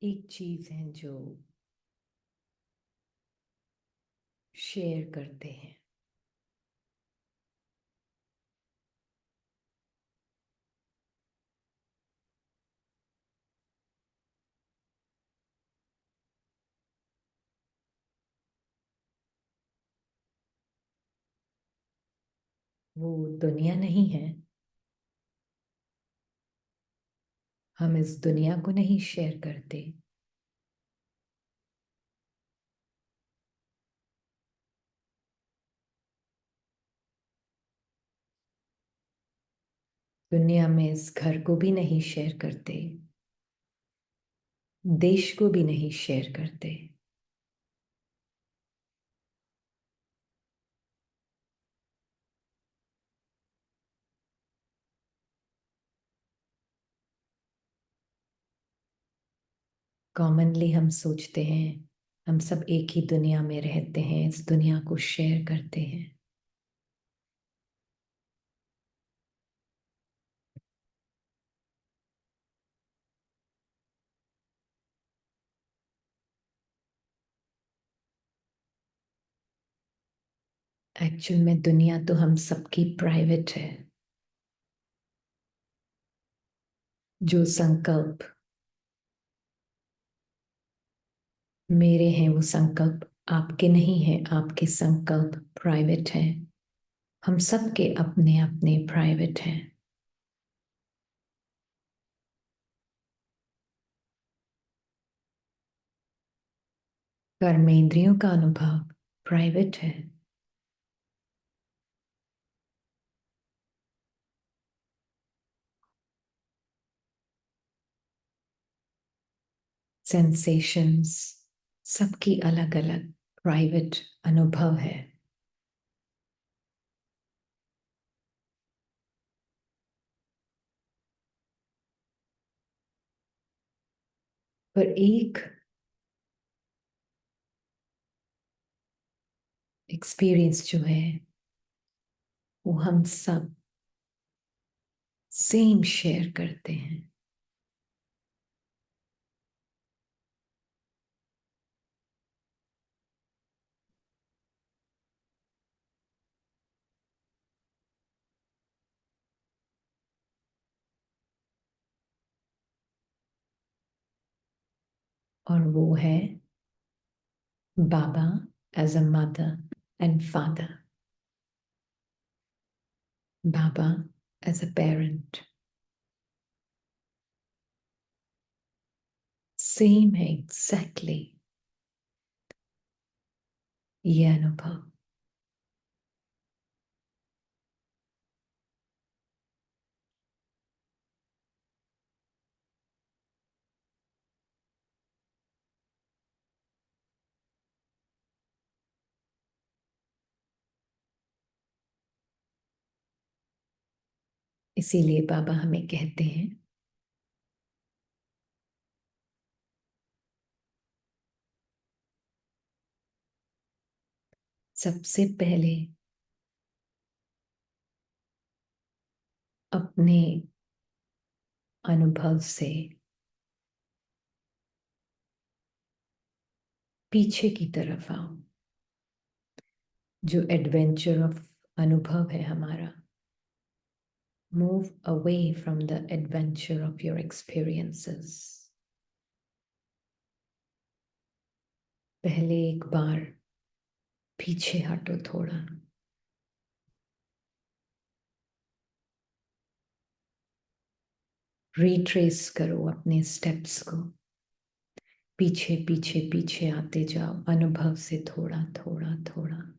एक चीज है जो शेयर करते हैं। वो दुनिया नहीं है। हम इस दुनिया को नहीं शेयर करते। दुनिया में इस घर को भी नहीं शेयर करते। देश को भी नहीं शेयर करते। कॉमनली हम सोचते हैं हम सब एक ही दुनिया में रहते हैं, इस दुनिया को शेयर करते हैं। एक्चुअल में दुनिया तो हम सबकी प्राइवेट है। जो संकल्प मेरे हैं वो संकल्प आपके नहीं है। आपके संकल्प प्राइवेट हैं। हम सबके अपने अपने प्राइवेट हैं। कर्मेंद्रियों का अनुभव प्राइवेट है। सेंसेशंस सबकी अलग अलग प्राइवेट अनुभव है। पर एक एक्सपीरियंस जो है वो हम सब सेम शेयर करते हैं। और वो है Baba as a mother and father. Baba as a parent. Same है एग्जैक्टली ये अनुभव। इसीलिए बाबा हमें कहते हैं सबसे पहले अपने अनुभव से पीछे की तरफ आओ। जो एडवेंचर ऑफ अनुभव है हमारा, move away from the adventure of your experiences. पहले एक बार पीछे हटो थोड़ा। रिट्रेस करो अपने स्टेप्स को। पीछे पीछे पीछे आते जाओ अनुभव से थोड़ा थोड़ा थोड़ा।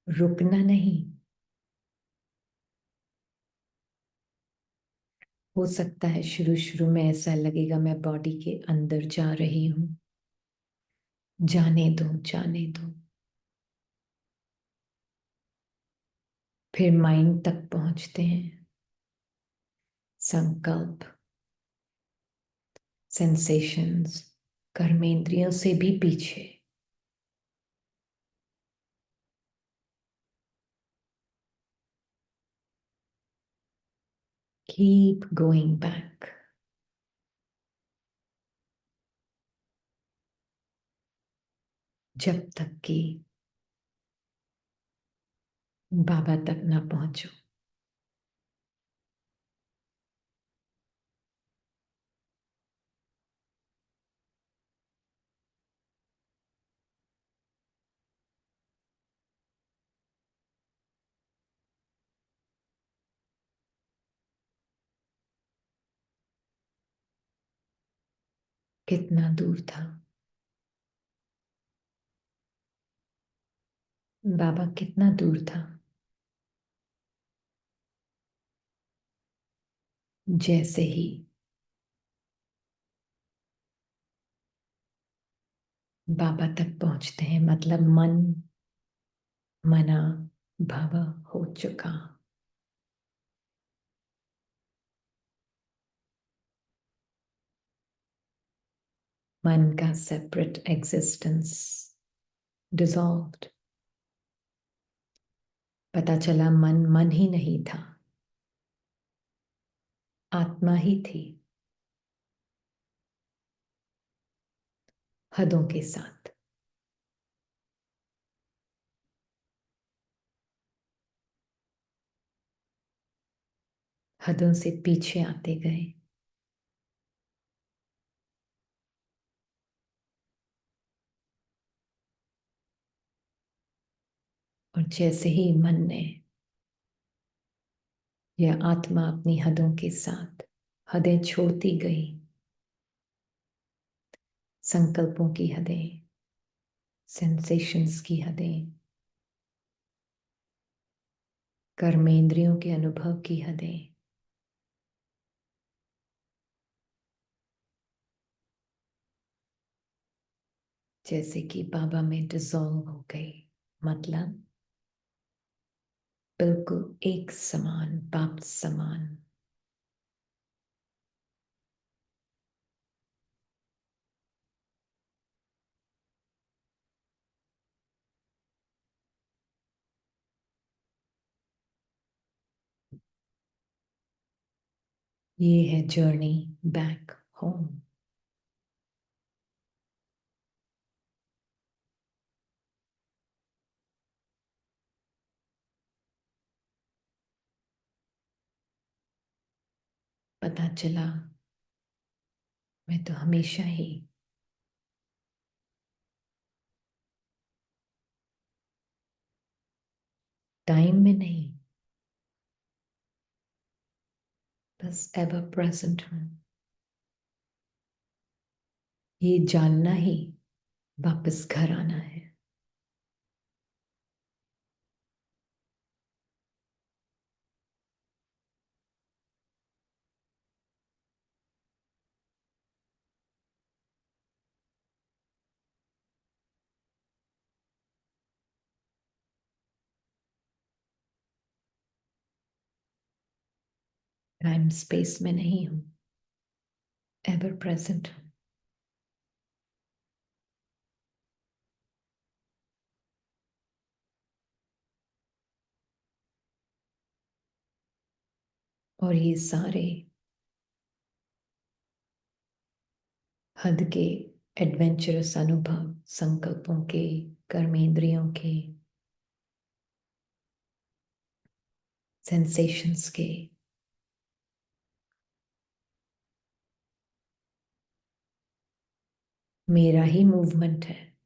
रुकना नहीं। हो सकता है शुरू शुरू में ऐसा लगेगा मैं बॉडी के अंदर जा रही हूं। जाने दो जाने दो। फिर माइंड तक पहुंचते हैं। संकल्प, सेंसेशंस, कर्मेंद्रियों से भी पीछे। Keep going back. जब तक कि बाबा तक ना पहुंचो। कितना दूर था बाबा, कितना दूर था। जैसे ही बाबा तक पहुंचते हैं, मतलब मन मना भव हो चुका। मन का सेपरेट एग्जिस्टेंस डिसॉल्व्ड। पता चला मन मन ही नहीं था, आत्मा ही थी, हदों के साथ। हदों से पीछे आते गए। और जैसे ही मन ने यह आत्मा अपनी हदों के साथ हदें छोड़ती गई, संकल्पों की हदें, सेंसेशंस की हदें, कर्मेंद्रियों के अनुभव की हदें, जैसे कि बाबा में डिसॉल्व हो गई। मतलब बिल्कुल एक समान, बाप समान। ये है जर्नी बैक होम। पता चला मैं तो हमेशा ही टाइम में नहीं, बस एवर प्रेजेंट हूं। ये जानना ही वापस घर आना है। टाइम स्पेस में नहीं हूं, एवर प्रेजेंट हूं। और ये सारे हद के एडवेंचरस अनुभव, संकल्पों के, कर्मेंद्रियों के, सेंसेशंस के, मेरा ही मूवमेंट है,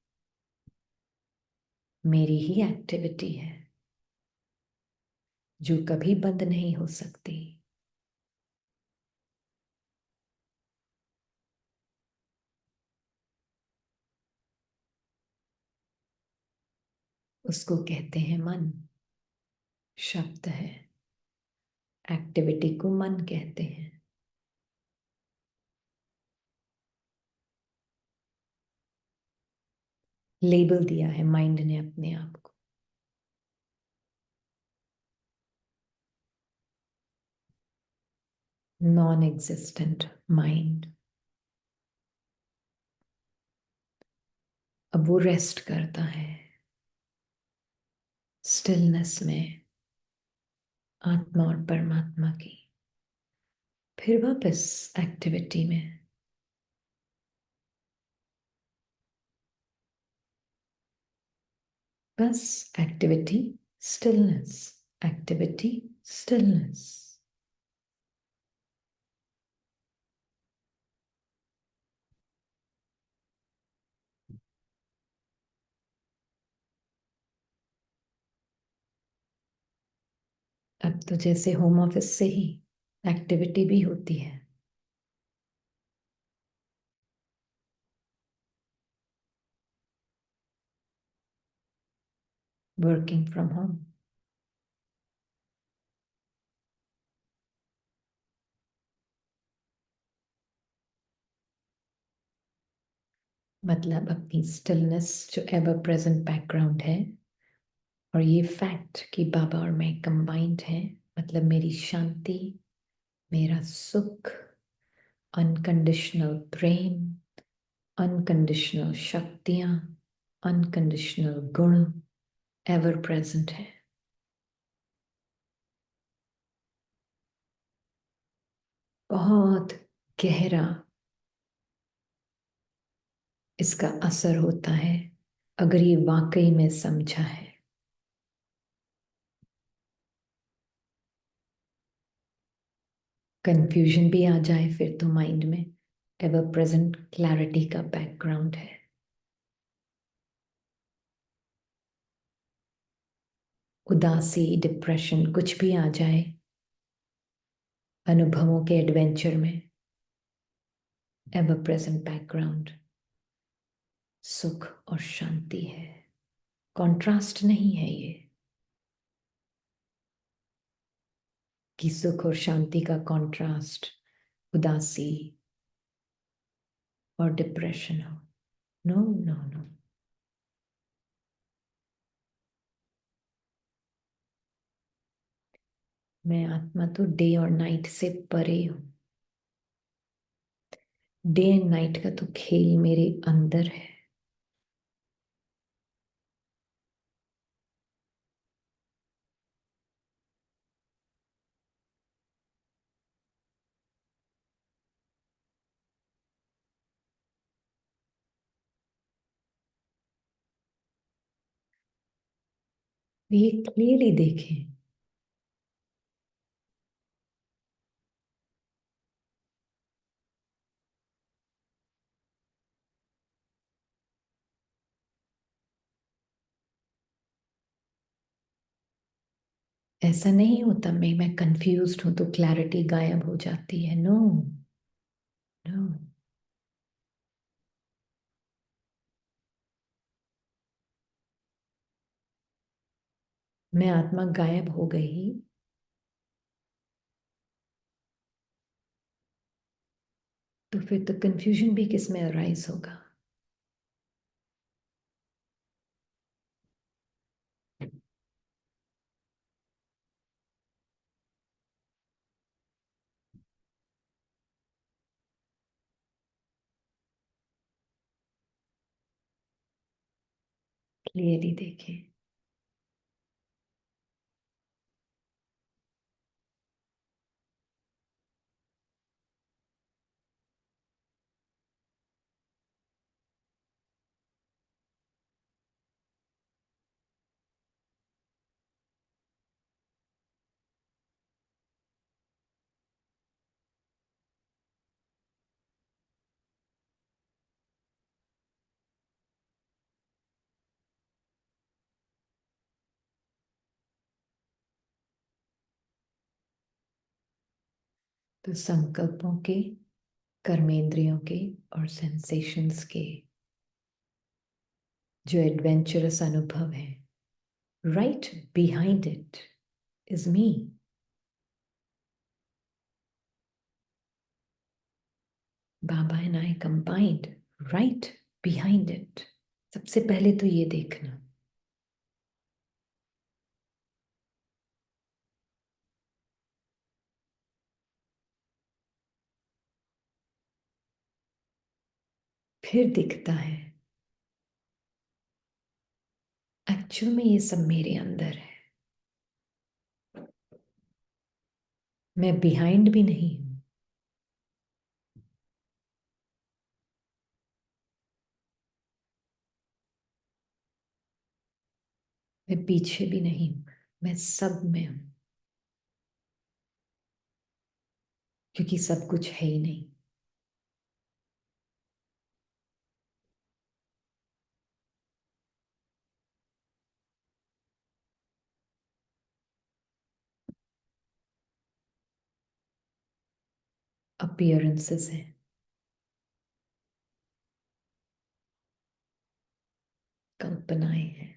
मेरी ही एक्टिविटी है, जो कभी बंद नहीं हो सकती। उसको कहते हैं मन। शब्द है, एक्टिविटी को मन कहते हैं। लेबल दिया है माइंड ने अपने आप को। Non existent mind. अब वो रेस्ट करता है स्टिलनेस में, आत्मा और परमात्मा की फिर वापस एक्टिविटी में। बस एक्टिविटी, स्टिलनेस, एक्टिविटी, स्टिलनेस। अब तो जैसे होम ऑफिस से ही एक्टिविटी भी होती है। Working from home. मतलब अपनी स्टिलनेस जो एवर प्रेजेंट बैकग्राउंड है, और ये फैक्ट कि बाबा और मैं कंबाइंड हैं, मतलब मेरी शांति, मेरा सुख, अनकंडीशनल प्रेम, अनकंडीशनल शक्तियां, अनकंडीशनल गुण एवर प्रेजेंट है। बहुत गहरा इसका असर होता है अगर ये वाकई में समझा है। कंफ्यूजन भी आ जाए फिर तो माइंड में एवर प्रेजेंट क्लैरिटी का बैकग्राउंड है। उदासी, डिप्रेशन कुछ भी आ जाए अनुभवों के एडवेंचर में, एवर प्रेजेंट बैकग्राउंड सुख और शांति है। कॉन्ट्रास्ट नहीं है ये कि सुख और शांति का कॉन्ट्रास्ट उदासी और डिप्रेशन हो। No no no. मैं आत्मा तो डे और नाइट से परे हूं। डे एंड नाइट का तो खेल मेरे अंदर है। ये क्लियरली देखें। ऐसा नहीं होता मैं कंफ्यूज्ड हूं तो क्लैरिटी गायब हो जाती है। No no. मैं आत्मा गायब हो गई तो फिर तो कंफ्यूजन भी किस में अराइज होगा। क्लियरली देखें। तो संकल्पों के, कर्मेंद्रियों के और सेंसेशंस के जो एडवेंचरस अनुभव है, right behind it is me. Baba and I combined right behind it. सबसे पहले तो ये देखना। फिर दिखता है एक्चुअल में ये सब मेरे अंदर है। मैं बिहाइंड भी नहीं हूं। मैं पीछे भी नहीं हूं, मैं सब में हूं, क्योंकि सब कुछ है ही नहीं। अपीयरेंसेस है, कल्पनाएं हैं।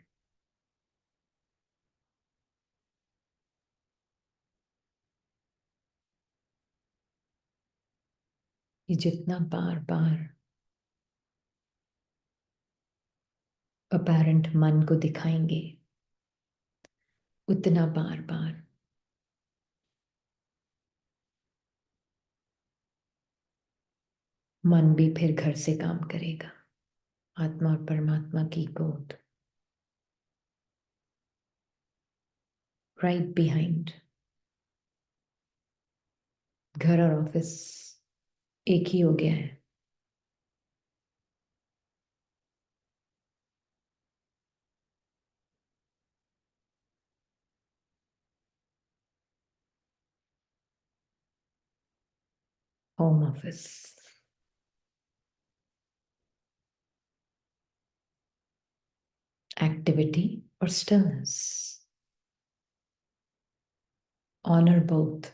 ये जितना बार बार अपैरेंट मन को दिखाएंगे, उतना बार बार मन भी फिर घर से काम करेगा। आत्मा और परमात्मा की गोद राइट बिहाइंड। घर और ऑफिस एक ही हो गया है। होम ऑफिस, एक्टिविटी और स्टिलनेस, ऑनर बोथ।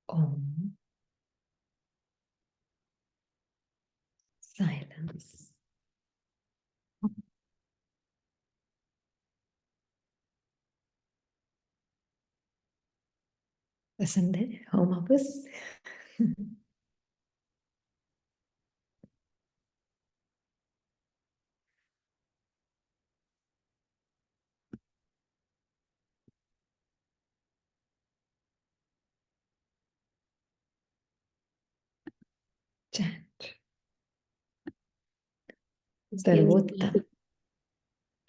ओम साइलेंस। पसंद है होम ऑफिस? चैट सर्वोत्तम।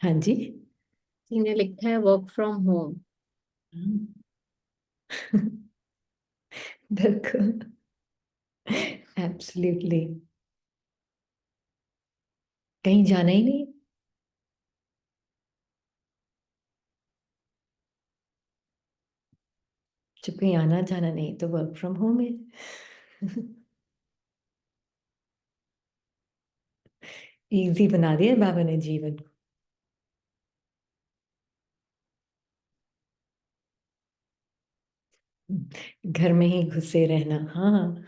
हाँ जी। ने लिखा है वर्क फ्रॉम होम। बिल्कुल, एब्सोल्युटली। कहीं जाना ही नहीं। जब कहीं आना जाना नहीं तो वर्क फ्रॉम होम है। इजी बना दिया बाबा ने जीवन को। घर में ही घुसे रहना, हाँ।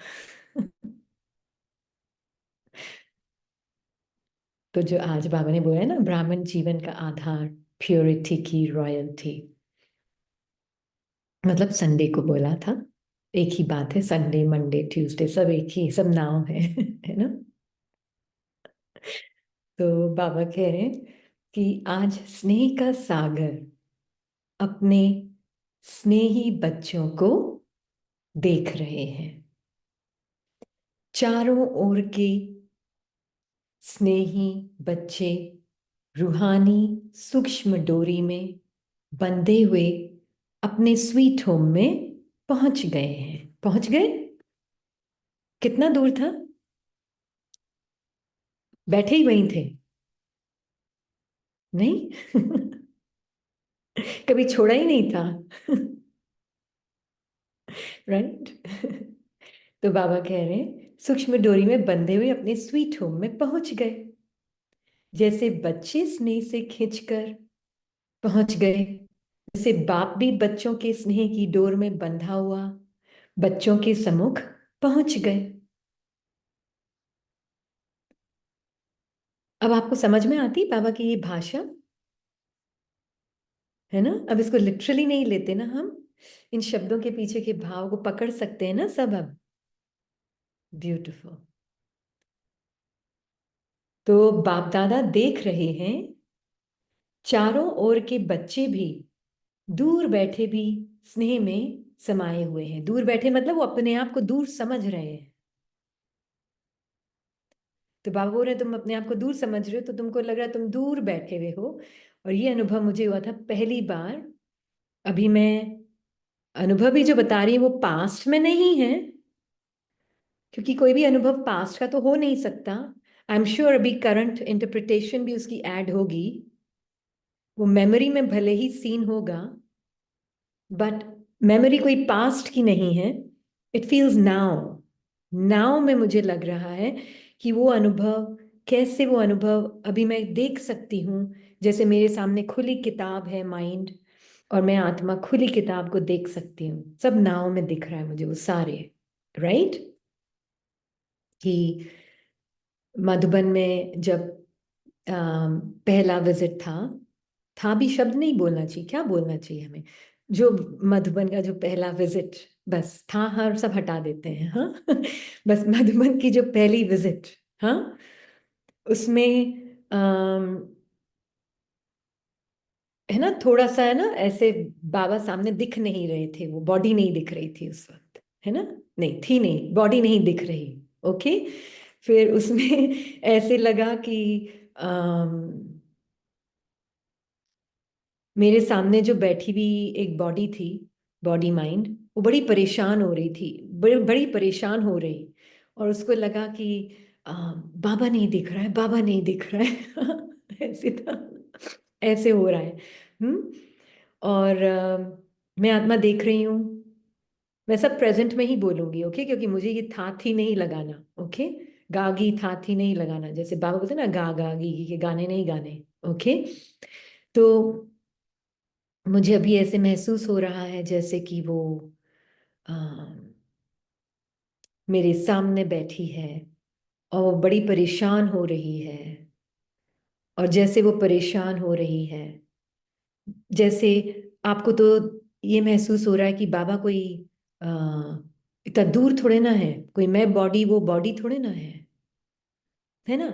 तो जो आज बाबा ने बोला है ना, ब्राह्मण जीवन का आधार प्योरिटी की रॉयल्टी, मतलब संडे को बोला था। एक ही बात है, संडे मंडे ट्यूसडे सब एक ही, सब नाम है। है ना? तो बाबा कह रहे हैं कि आज स्नेह का सागर अपने स्नेही बच्चों को देख रहे हैं। चारों ओर के स्नेही बच्चे रूहानी सूक्ष्म डोरी में बंधे हुए अपने स्वीट होम में पहुंच गए हैं। पहुंच गए? कितना दूर था? बैठे ही वहीं थे? नहीं। कभी छोड़ा ही नहीं था। राइट। तो बाबा कह रहे हैं सूक्ष्म डोरी में बंधे हुए अपने स्वीट होम में पहुंच गए, जैसे बच्चे स्नेह से खींचकर पहुंच गए, जैसे बाप भी बच्चों के स्नेह की डोर में बंधा हुआ बच्चों के सम्मुख पहुंच गए। अब आपको समझ में आती बाबा की ये भाषा? है ना? अब इसको लिटरली नहीं लेते ना हम, इन शब्दों के पीछे के भाव को पकड़ सकते हैं ना सब अब। ब्यूटिफुल। तो बाप दादा देख रहे हैं चारों ओर के बच्चे भी दूर बैठे भी स्नेह में समाये हुए हैं। दूर बैठे मतलब वो अपने आप को दूर समझ रहे हैं। तो बाबा बोल रहे तुम अपने आप को दूर समझ रहे हो, तो तुमको लग रहा है तुम दूर बैठे हुए हो। और ये अनुभव मुझे हुआ था पहली बार। अभी मैं अनुभव ही जो बता रही हूँ वो पास्ट में नहीं है, क्योंकि कोई भी अनुभव पास्ट का तो हो नहीं सकता। आई एम श्योर अभी करंट इंटरप्रिटेशन भी उसकी ऐड होगी। वो मेमोरी में भले ही सीन होगा, बट मेमोरी कोई पास्ट की नहीं है। It feels now. नाउ में मुझे लग रहा है कि वो अनुभव, कैसे वो अनुभव अभी मैं देख सकती हूँ। जैसे मेरे सामने खुली किताब है माइंड, और मैं आत्मा खुली किताब को देख सकती हूँ। सब नाव में दिख रहा है मुझे वो सारे। राइट? कि मधुबन में जब पहला विजिट था भी शब्द नहीं बोलना चाहिए, क्या बोलना चाहिए हमें, जो मधुबन का जो पहला विजिट, बस था हर सब हटा देते हैं, हाँ। बस मधुबन की जो पहली विजिट, हाँ, उसमें है ना, थोड़ा सा है ना ऐसे, बाबा सामने दिख नहीं रहे थे, वो बॉडी नहीं दिख रही थी उस वक्त, है ना, नहीं थी, नहीं बॉडी नहीं दिख रही। ओके, फिर उसमें ऐसे लगा कि मेरे सामने जो बैठी हुई एक बॉडी थी, बॉडी माइंड, वो बड़ी परेशान हो रही थी, बड़ी बड़ी परेशान हो रही। और उसको लगा कि बाबा नहीं दिख रहा है, बाबा नहीं दिख रहा है। ऐसे था, ऐसे हो रहा है। और मैं आत्मा देख रही हूँ। मैं सब प्रेजेंट में ही बोलूंगी, ओके, क्योंकि मुझे ये था थी नहीं लगाना। ओके, गागी था थी नहीं लगाना, जैसे बाबा बोलते ना गा गा गी के गाने नहीं गाने। ओके, तो मुझे अभी ऐसे महसूस हो रहा है जैसे कि वो आ, मेरे सामने बैठी है और वो बड़ी परेशान हो रही है। और जैसे वो परेशान हो रही है, जैसे आपको तो ये महसूस हो रहा है कि बाबा कोई आ, इतना दूर थोड़े ना है, कोई मैं बॉडी वो बॉडी थोड़े ना है ना।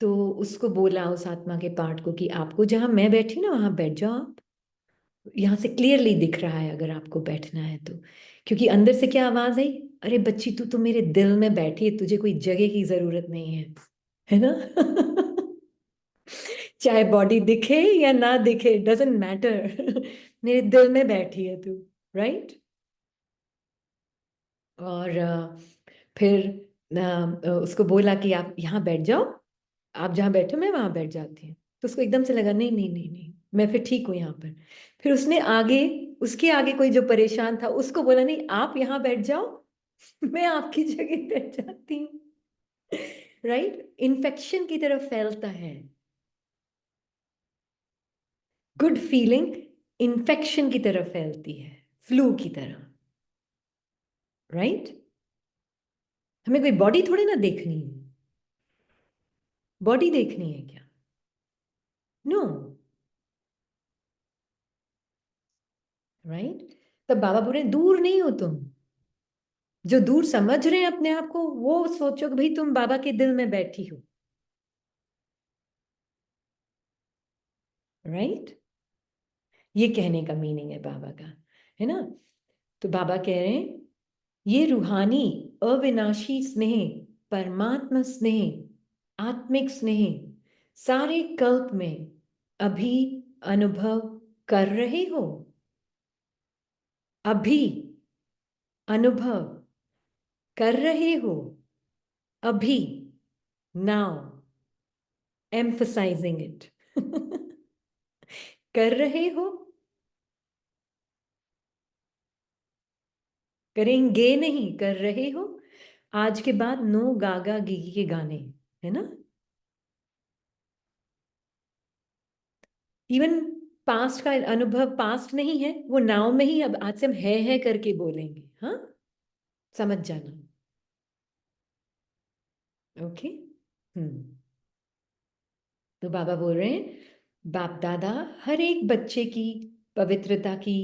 तो उसको बोला, उस आत्मा के पार्ट को, कि आपको जहां मैं बैठी ना वहां बैठ जाओ आप। यहाँ से क्लियरली दिख रहा है अगर आपको बैठना है तो। क्योंकि अंदर से क्या आवाज आई, अरे बच्ची तू तो मेरे दिल में बैठी है, तुझे कोई जगह की जरूरत नहीं है ना। चाहे बॉडी दिखे या ना दिखे, डजेंट मैटर। मेरे दिल में बैठी है तू। राइट? और फिर उसको बोला कि आप यहाँ बैठ जाओ, आप जहाँ बैठो मैं वहां बैठ जाती हूँ। तो उसको एकदम से लगा नहीं नहीं नहीं नहीं, मैं फिर ठीक हूँ यहाँ पर। फिर उसने आगे, उसके आगे कोई जो परेशान था उसको बोला नहीं आप यहाँ बैठ जाओ, मैं आपकी जगह बैठ जाती हूँ। राइट? इन्फेक्शन की तरफ फैलता है गुड फीलिंग, इन्फेक्शन की तरफ फैलती है, फ्लू की तरह। राइट? हमें कोई बॉडी थोड़ी ना देखनी है, बॉडी देखनी है क्या? नो। राइट? तब बाबा बोल रहे हैं, दूर नहीं हो तुम। जो दूर समझ रहे हैं अपने आप को, वो सोचो कि भाई तुम बाबा के दिल में बैठी हो। राइट? ये कहने का मीनिंग है बाबा का, है ना। तो बाबा कह रहे हैं, ये रूहानी अविनाशी स्नेह, परमात्मा स्नेह, आत्मिक स्नेह सारे कल्प में अभी अनुभव कर रहे हो। अभी अनुभव कर रहे हो। अभी, नाउ, एम्फसाइजिंग इट। कर रहे हो, करेंगे नहीं, कर रहे हो। आज के बाद नो गागा गीगी के गाने, है ना। इवन पास्ट का अनुभव पास्ट नहीं है, वो नाव में ही अब आज से हम है करके बोलेंगे, हाँ, समझ जाना। ओके। तो बाबा बोल रहे हैं, बाप दादा हर एक बच्चे की पवित्रता की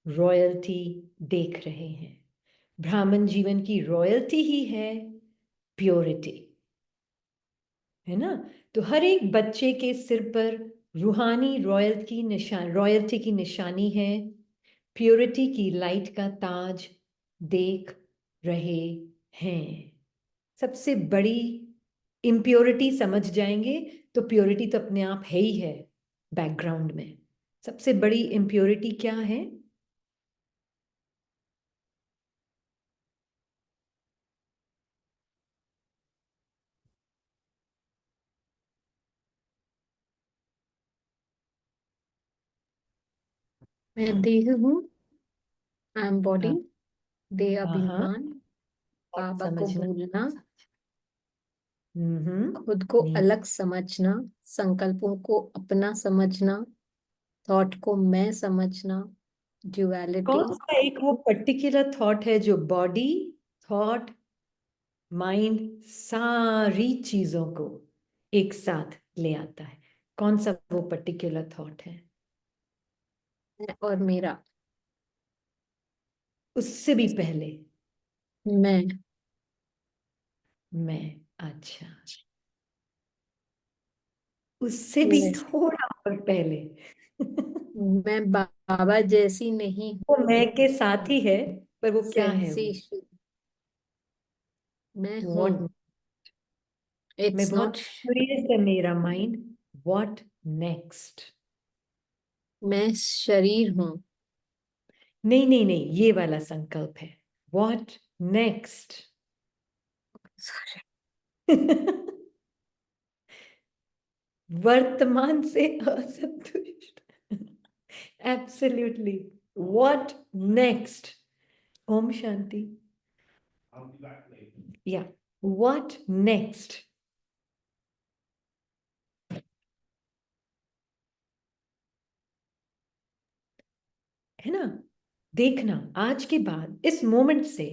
रॉयल्टी देख रहे हैं। ब्राह्मण जीवन की रॉयल्टी ही है प्योरिटी, है ना। तो हर एक बच्चे के सिर पर रूहानी रॉयल्टी की निशानी है, प्योरिटी की लाइट का ताज देख रहे हैं। सबसे बड़ी इम्प्योरिटी समझ जाएंगे तो प्योरिटी तो अपने आप है ही है बैकग्राउंड में। सबसे बड़ी इम्प्योरिटी क्या है? मैं देह हूँ, आई एम बॉडी, हाँ देह हाँ हाँ, अभिमान, बात बाबा को समझना। भूलना, हम्म। खुद को नींद। अलग समझना, संकल्पों को अपना समझना, थॉट को मैं समझना, ड्युअलिटी। कौन सा एक वो पर्टिकुलर थॉट है जो बॉडी, थॉट, माइंड, सारी चीजों को एक साथ ले आता है? कौन सा वो पर्टिकुलर थॉट है? और मेरा, उससे भी पहले मैं मैं। अच्छा, उससे भी मैं थोड़ा और पहले। मैं बाबा जैसी नहीं वो मैं के साथ हूँ, ही है, पर वो क्या है वो? सेंसेशन, मैं हूँ, व्हाट? मैं इट्स बहुत नॉट। क्यूरियस है मेरा माइंड। What next? मैं शरीर हूँ। नहीं नहीं नहीं, ये वाला संकल्प है। What next? Sorry. वर्तमान से असंतुष्ट। एब्सोल्युटली। What next? ओम शांति। या व्हाट नेक्स्ट? है ना? देखना, आज के बाद इस मोमेंट से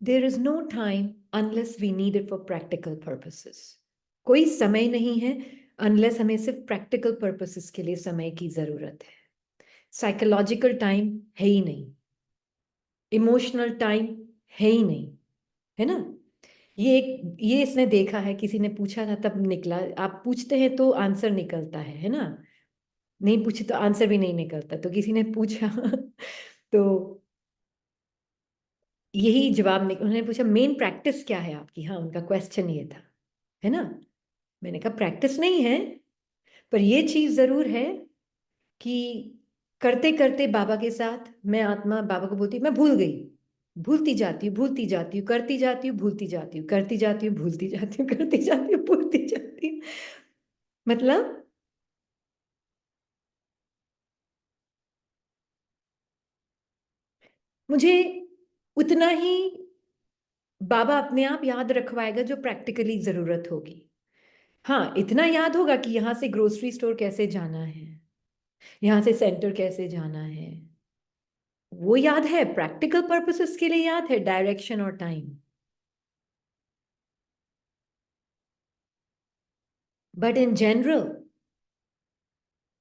there is no time unless we need it for practical purposes. कोई समय नहीं है अनलेस हमें सिर्फ प्रैक्टिकल पर्पसेस के लिए समय की जरूरत है। साइकोलॉजिकल टाइम है ही नहीं, इमोशनल टाइम है ही नहीं, है ना? ये इसने देखा है, किसी ने पूछा था तब निकला। आप पूछते हैं तो आंसर निकलता है ना? नहीं पूछे तो आंसर भी नहीं निकलता। तो किसी ने पूछा तो यही जवाब उन्होंने पूछा मेन प्रैक्टिस क्या है आपकी? हाँ, उनका क्वेश्चन ये था, है ना? मैंने कहा प्रैक्टिस नहीं है, पर ये चीज जरूर है कि करते करते बाबा के साथ मैं आत्मा बाबा को बोलती मैं भूल गई, भूलती जाती हूँ, भूलती जाती हूँ, करती जाती हूँ, भूलती जाती हूँ, करती जाती हूँ, भूलती जाती हूँ, करती जाती हूँ, भूलती जाती हूँ। मतलब मुझे उतना ही बाबा अपने आप याद रखवाएगा जो प्रैक्टिकली जरूरत होगी। हाँ, इतना याद होगा कि यहाँ से ग्रोसरी स्टोर कैसे जाना है, यहाँ से सेंटर कैसे जाना है, वो याद है। प्रैक्टिकल पर्पसेस के लिए याद है, डायरेक्शन और टाइम। बट इन जनरल,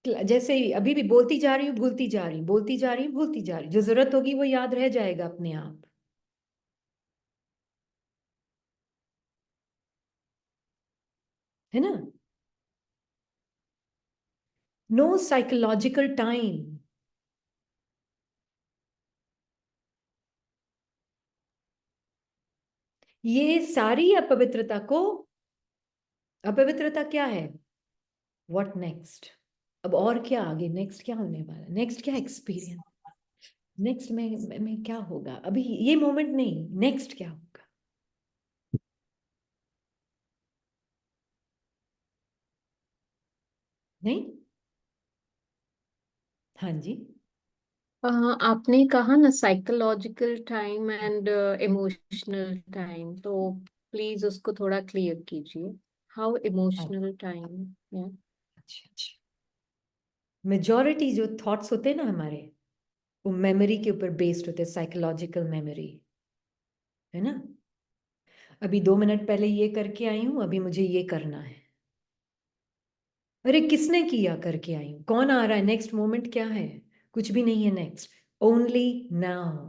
जैसे अभी भी बोलती जा रही हूँ, भूलती जा रही हूँ, बोलती जा रही हूँ, भूलती जा रही हूँ। जो जरूरत होगी वो याद रह जाएगा अपने आप, है ना? No psychological time. ये सारी अपवित्रता को, अपवित्रता क्या है? What next? अब और क्या आगे? नेक्स्ट क्या होने वाला है? नेक्स्ट क्या एक्सपीरियंस? नेक्स्ट में क्या होगा? अभी ये मोमेंट नहीं, नेक्स्ट क्या होगा? नहीं? हाँ जी। आपने कहा ना psychological time and emotional time, तो प्लीज उसको थोड़ा क्लियर कीजिए। How emotional time? अच्छा, मेजॉरिटी जो थॉट्स होते हैं ना हमारे, वो मेमोरी के ऊपर बेस्ड होते हैं, साइकोलॉजिकल मेमोरी, है ना? अभी 2 मिनट पहले ये करके आई हूं, अभी मुझे ये करना है। अरे किसने किया करके आई हूं? कौन आ रहा है? नेक्स्ट मोमेंट क्या है? कुछ भी नहीं है नेक्स्ट, ओनली नाउ।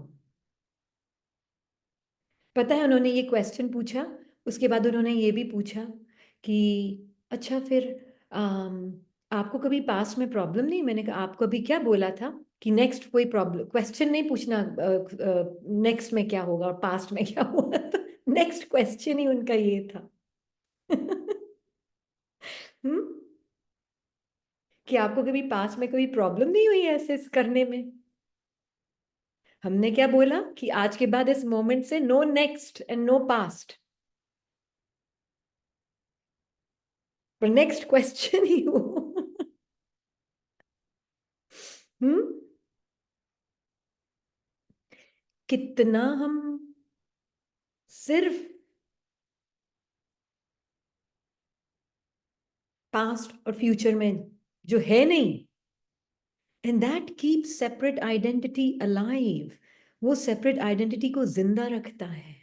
पता है उन्होंने ये क्वेश्चन पूछा, उसके बाद उन्होंने ये भी पूछा कि अच्छा फिर आपको कभी पास्ट में प्रॉब्लम नहीं? मैंने कहा आपको अभी क्या बोला था कि नेक्स्ट कोई प्रॉब्लम, क्वेश्चन नहीं पूछना नेक्स्ट में क्या होगा और पास्ट में क्या हुआ था। नेक्स्ट क्वेश्चन ही उनका ये था। हम्म, कि आपको कभी पास में कोई प्रॉब्लम नहीं हुई ऐसे करने में? हमने क्या बोला कि आज के बाद इस मोमेंट से no next and no past, पर नेक्स्ट क्वेश्चन ही हो। हम्म, कितना हम सिर्फ पास्ट और फ्यूचर में जो है नहीं, and that keeps separate identity alive, वो सेपरेट आइडेंटिटी को जिंदा रखता है।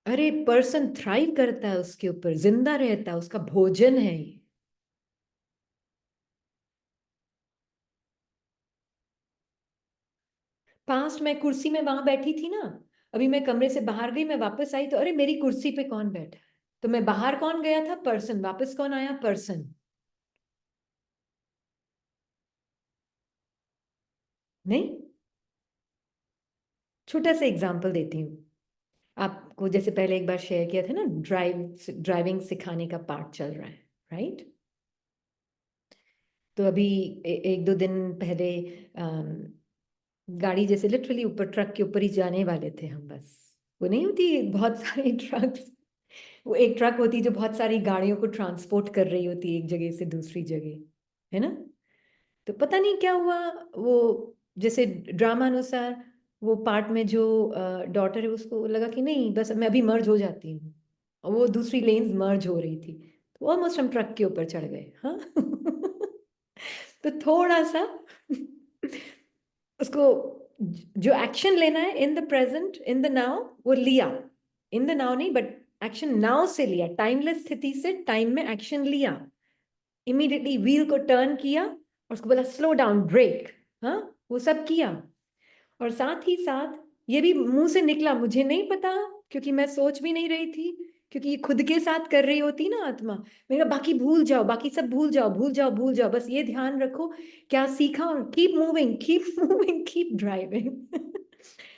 अरे पर्सन थ्राइव करता है उसके ऊपर, जिंदा रहता है, उसका भोजन है ये। पास्ट में कुर्सी में वहां बैठी थी ना, अभी मैं कमरे से बाहर गई, मैं वापस आई तो अरे मेरी कुर्सी पे कौन बैठा है, तो मैं बाहर कौन गया था, पर्सन, वापस कौन आया, पर्सन। नहीं, छोटा सा एग्जांपल देती हूँ आपको। जैसे पहले एक बार शेयर किया था ना, ड्राइविंग सिखाने का पार्ट चल रहा है, राइट? तो अभी एक दो दिन पहले गाड़ी जैसे लिटरली ऊपर, ट्रक के ऊपर ही जाने वाले थे हम, बस वो नहीं होती बहुत सारी ट्रक, वो एक ट्रक होती जो बहुत सारी गाड़ियों को ट्रांसपोर्ट कर रही होती एक जगह से दूसरी जगह, है ना? तो पता नहीं क्या हुआ, वो जैसे ड्रामा अनुसार वो पार्ट में जो डॉटर है उसको लगा कि नहीं बस मैं अभी मर्ज हो जाती हूँ, और वो दूसरी लेन्स मर्ज हो रही थी, तो ऑलमोस्ट हम ट्रक के ऊपर चढ़ गए। हाँ। तो थोड़ा सा उसको जो एक्शन लेना है in the present, in the now, वो लिया। इन द नाउ नहीं, बट एक्शन नाउ से लिया, टाइमलेस स्थिति से टाइम में एक्शन लिया। इमीडिएटली व्हील को टर्न किया और उसको बोला स्लो डाउन, ब्रेक। हाँ, वो सब किया। और साथ ही साथ ये भी मुंह से निकला, मुझे नहीं पता, क्योंकि मैं सोच भी नहीं रही थी, क्योंकि ये खुद के साथ कर रही होती ना आत्मा। मैंने कहा बाकी भूल जाओ, बाकी सब भूल जाओ, भूल जाओ, भूल जाओ, बस ये ध्यान रखो क्या सीखा, और keep moving, keep moving, keep driving.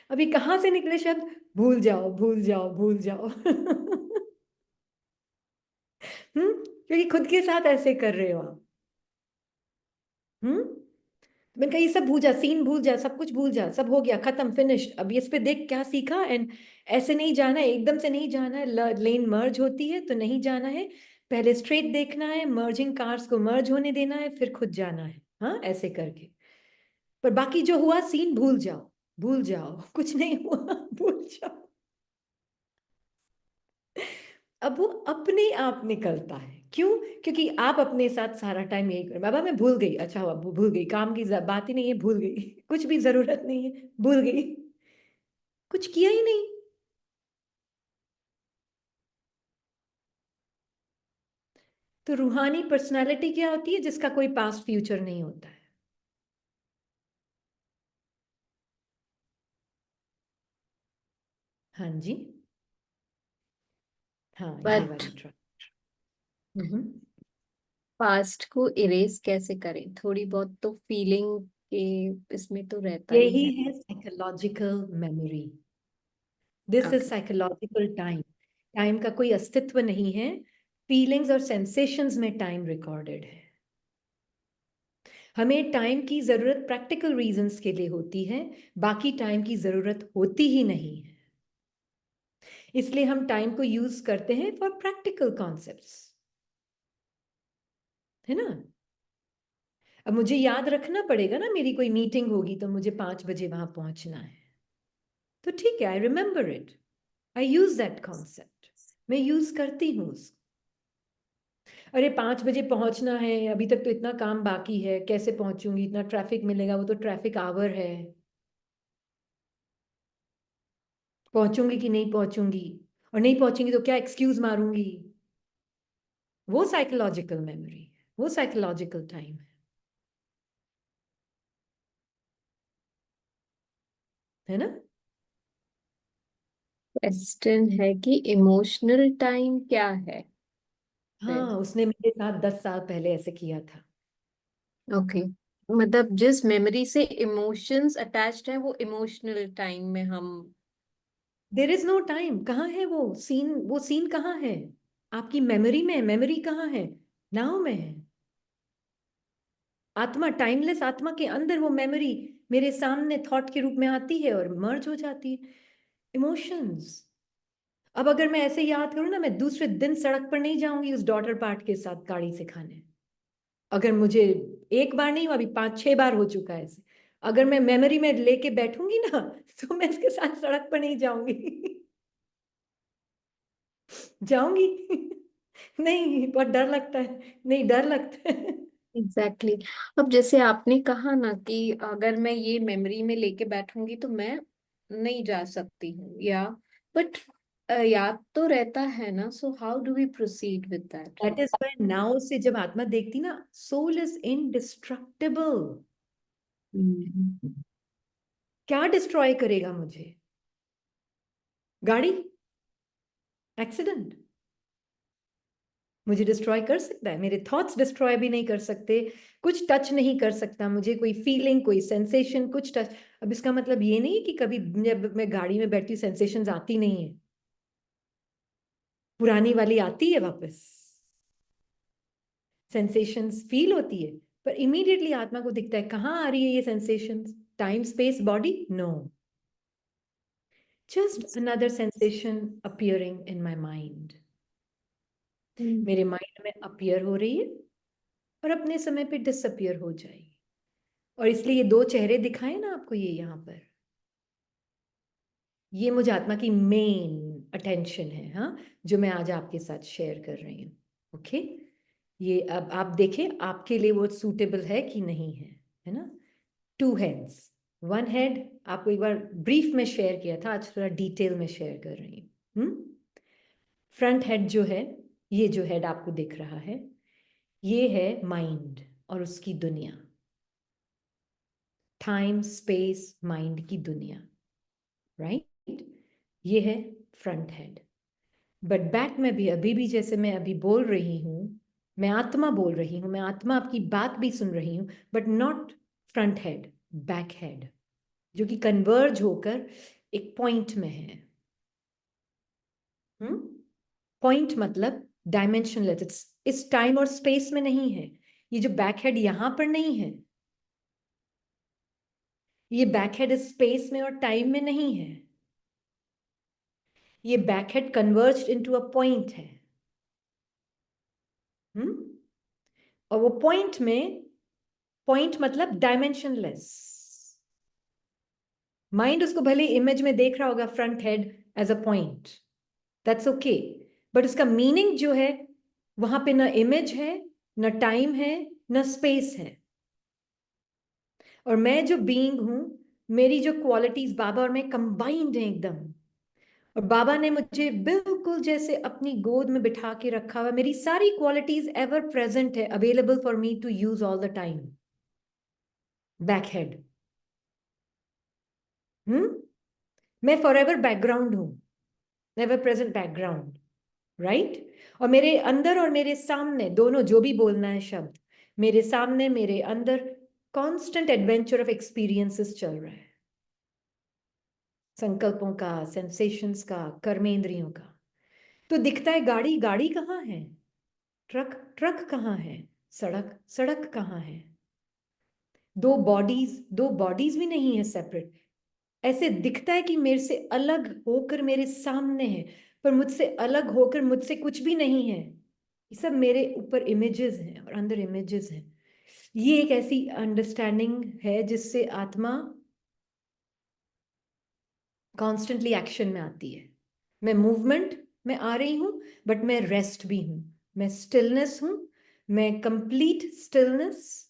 अभी कहाँ से निकले शब्द, भूल जाओ, भूल जाओ, भूल जाओ। क्योंकि खुद के साथ ऐसे कर रहे हो आप। हम्म, मैंने कहा ये सब भूल जा, सीन भूल जा, सब कुछ भूल जा, सब हो गया, खत्म, फिनिश, अब इस पे देख क्या सीखा। एंड ऐसे नहीं जाना है, एकदम से नहीं जाना है, लेन मर्ज होती है तो नहीं जाना है, पहले स्ट्रेट देखना है, मर्जिंग कार्स को मर्ज होने देना है, फिर खुद जाना है। हाँ, ऐसे करके। पर बाकी जो हुआ सीन भूल जाओ, भूल जाओ, कुछ नहीं हुआ, भूल जाओ। अब वो अपने आप निकलता है, क्यों? क्योंकि आप अपने साथ सारा टाइम यही कर, बाबा मैं भूल गई, अच्छा हुआ भूल गई, काम की बात ही नहीं है, भूल गई। कुछ भी जरूरत नहीं है, भूल गई, कुछ किया ही नहीं। तो रूहानी पर्सनालिटी क्या होती है? जिसका कोई पास्ट फ्यूचर नहीं होता है। हाँ जी, हाँ ये बट वाली ट्रक। हम्म, पास्ट को इरेज कैसे करें? थोड़ी बहुत तो फीलिंग के इसमें तो रहता ही यही है। है psychological memory. This is okay. Psychological time. Time का कोई अस्तित्व नहीं है, फीलिंग्स और सेंसेशंस में टाइम रिकॉर्डेड है। हमें टाइम की जरूरत प्रैक्टिकल रीजंस के लिए होती है, बाकी टाइम की जरूरत होती ही नहीं है। इसलिए हम टाइम को यूज करते हैं फॉर प्रैक्टिकल कॉन्सेप्ट्स, है ना? अब मुझे याद रखना पड़ेगा ना, मेरी कोई मीटिंग होगी तो मुझे 5 बजे वहां पहुंचना है, तो ठीक है, I remember it, I use that concept, मैं यूज करती हूँ उसको। अरे 5 बजे पहुंचना है, अभी तक तो इतना काम बाकी है, कैसे पहुंचूंगी, इतना ट्रैफिक मिलेगा, वो तो ट्रैफिक आवर है, पहुंचूंगी कि नहीं पहुंचूंगी, और नहीं पहुंचूंगी तो क्या एक्सक्यूज मारूंगी। वो साइकोलॉजिकल मेमोरी, वो साइकोलॉजिकल टाइम है ना? क्वेश्चन है कि इमोशनल टाइम क्या है फिर? हाँ, उसने मेरे साथ 10 साल पहले ऐसे किया था। ओके। मतलब जिस मेमोरी से इमोशंस अटैच्ड है वो इमोशनल टाइम में हम। देर इज नो टाइम, कहाँ है वो सीन कहाँ है? आपकी मेमोरी में, मेमोरी कहाँ है? नाउ में है। आत्मा, टाइमलेस आत्मा के अंदर वो मेमोरी मेरे सामने थॉट के रूप में आती है और मर्ज हो जाती है। इमोशंस, अब अगर मैं ऐसे याद करूं ना, मैं दूसरे दिन सड़क पर नहीं जाऊंगी उस डॉटर पार्ट के साथ गाड़ी से खाने। अगर मुझे एक बार नहीं हुआ, अभी 5-6 बार हो चुका है ऐसे, अगर मैं मेमोरी में लेके बैठूंगी ना तो मैं इसके साथ सड़क पर नहीं जाऊंगी। जाऊंगी? नहीं, बहुत डर लगता है, नहीं डर लगता है। एग्जैक्टली अब जैसे आपने कहा ना कि अगर मैं ये मेमोरी में लेके बैठूंगी तो मैं नहीं जा सकती हूँ, या बट याद तो रहता है ना, so how do we proceed with that? That is why now से जब आत्मा देखती ना, सोल इज इनडिस्ट्रक्टिबल। क्या डिस्ट्रॉय करेगा मुझे? गाड़ी, एक्सीडेंट मुझे डिस्ट्रॉय कर सकता है, मेरे थॉट्स डिस्ट्रॉय भी नहीं कर सकते। कुछ टच नहीं कर सकता मुझे, कोई फीलिंग, कोई सेंसेशन, कुछ टच। अब इसका मतलब ये नहीं कि कभी जब मैं गाड़ी में बैठी सेंसेशंस आती नहीं है, पुरानी वाली आती है वापस, सेंसेशंस फील होती है। पर इमीडिएटली आत्मा को दिखता है कहाँ आ रही है ये sensations, time space body, no, just another sensation appearing in my mind. मेरे माइंड में अपियर हो रही है और अपने समय पे डिसअपियर हो जाएगी। और इसलिए ये दो चेहरे दिखाए ना आपको, ये यहाँ पर, ये मुझे आत्मा की मेन अटेंशन है, हाँ, जो मैं आज आपके साथ शेयर कर रही हूँ। ओके, ये अब आप देखें आपके लिए वो सूटेबल है कि नहीं है ना। 2 हेड्स, 1 हेड आपको एक बार ब्रीफ में शेयर किया था, आज थोड़ा डिटेल में शेयर कर रही हूँ। फ्रंट हेड जो है, ये जो हेड आपको दिख रहा है, ये है माइंड और उसकी दुनिया, टाइम स्पेस माइंड की दुनिया, राइट? ये है फ्रंट हेड। बट बैक में भी अभी भी जैसे मैं अभी बोल रही हूँ, मैं आत्मा बोल रही हूँ, मैं आत्मा आपकी बात भी सुन रही हूँ, but not front head, back head, जो कि कन्वर्ज होकर एक पॉइंट में है। पॉइंट मतलब डायमेंशनलेस, इस टाइम और स्पेस में नहीं है। ये जो बैक हेड यहां पर नहीं है, ये बैक हेड स्पेस में और टाइम में नहीं है। ये back head converged into a point है। और वो पॉइंट में, पॉइंट मतलब डायमेंशनलेस। माइंड उसको भले इमेज में देख रहा होगा front head as a point, that's okay, but उसका मीनिंग जो है, वहां पे ना इमेज है, ना टाइम है, ना स्पेस है। और मैं जो बीइंग हूं, मेरी जो क्वालिटीज बाबा और मैं कंबाइंड हैं एकदम। और बाबा ने मुझे बिल्कुल जैसे अपनी गोद में बिठा के रखा हुआ, मेरी सारी क्वालिटीज एवर प्रेजेंट है, available for me to use all the time. Back head, मैं फॉर एवर बैकग्राउंड हूं, नेवर प्रेजेंट बैकग्राउंड, राइट? और मेरे अंदर और मेरे सामने दोनों, जो भी बोलना है शब्द, मेरे सामने मेरे अंदर कांस्टेंट एडवेंचर ऑफ एक्सपीरियंसेस चल रहा है, संकल्पों का, सेंसेशंस का, कर्मेंद्रियों का। तो दिखता है गाड़ी, गाड़ी कहाँ है? ट्रक, ट्रक कहाँ है? सड़क, सड़क कहाँ है? दो बॉडीज, दो बॉडीज भी नहीं है सेपरेट। ऐसे दिखता है कि मेरे से अलग होकर मेरे सामने है, पर मुझसे अलग होकर मुझसे कुछ भी नहीं है। ये सब मेरे ऊपर इमेजेस हैं और अंदर इमेजेस हैं। ये एक ऐसी अंडरस्टैंडिंग है जिससे आत्मा कॉन्स्टेंटली एक्शन में आती है। मैं मूवमेंट में आ रही हूं, बट मैं रेस्ट भी हूं, मैं स्टिलनेस हूं, मैं कंप्लीट स्टिलनेस,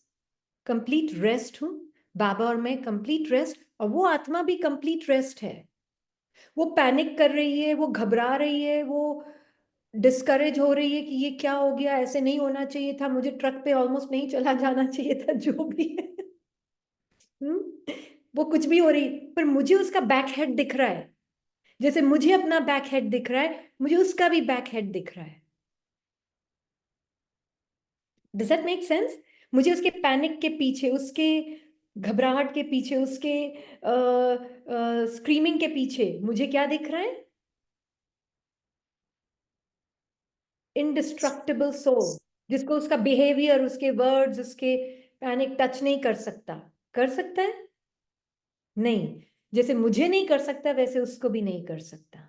कंप्लीट रेस्ट हूं। बाबा और मैं कंप्लीट रेस्ट, और वो आत्मा भी कंप्लीट रेस्ट है। वो पैनिक कर रही है, वो घबरा रही है, वो डिस्करेज हो रही है कि ये क्या हो गया, ऐसे नहीं होना चाहिए था, मुझे ट्रक पे ऑलमोस्ट नहीं चला जाना चाहिए था, जो भी है। वो कुछ भी हो रही, पर मुझे उसका बैक हेड दिख रहा है। जैसे मुझे अपना बैक हेड दिख रहा है, मुझे उसका भी बैक हेड दिख रहा है। Does that make sense? मुझे उसके पैनिक के पीछे, उसके घबराहट के पीछे, उसके स्क्रीमिंग के पीछे मुझे क्या दिख रहा है? इंडिस्ट्रक्टिबल सोल, जिसको उसका बिहेवियर, उसके वर्ड्स, उसके पैनिक टच नहीं कर सकता। कर सकता है? नहीं। जैसे मुझे नहीं कर सकता वैसे उसको भी नहीं कर सकता।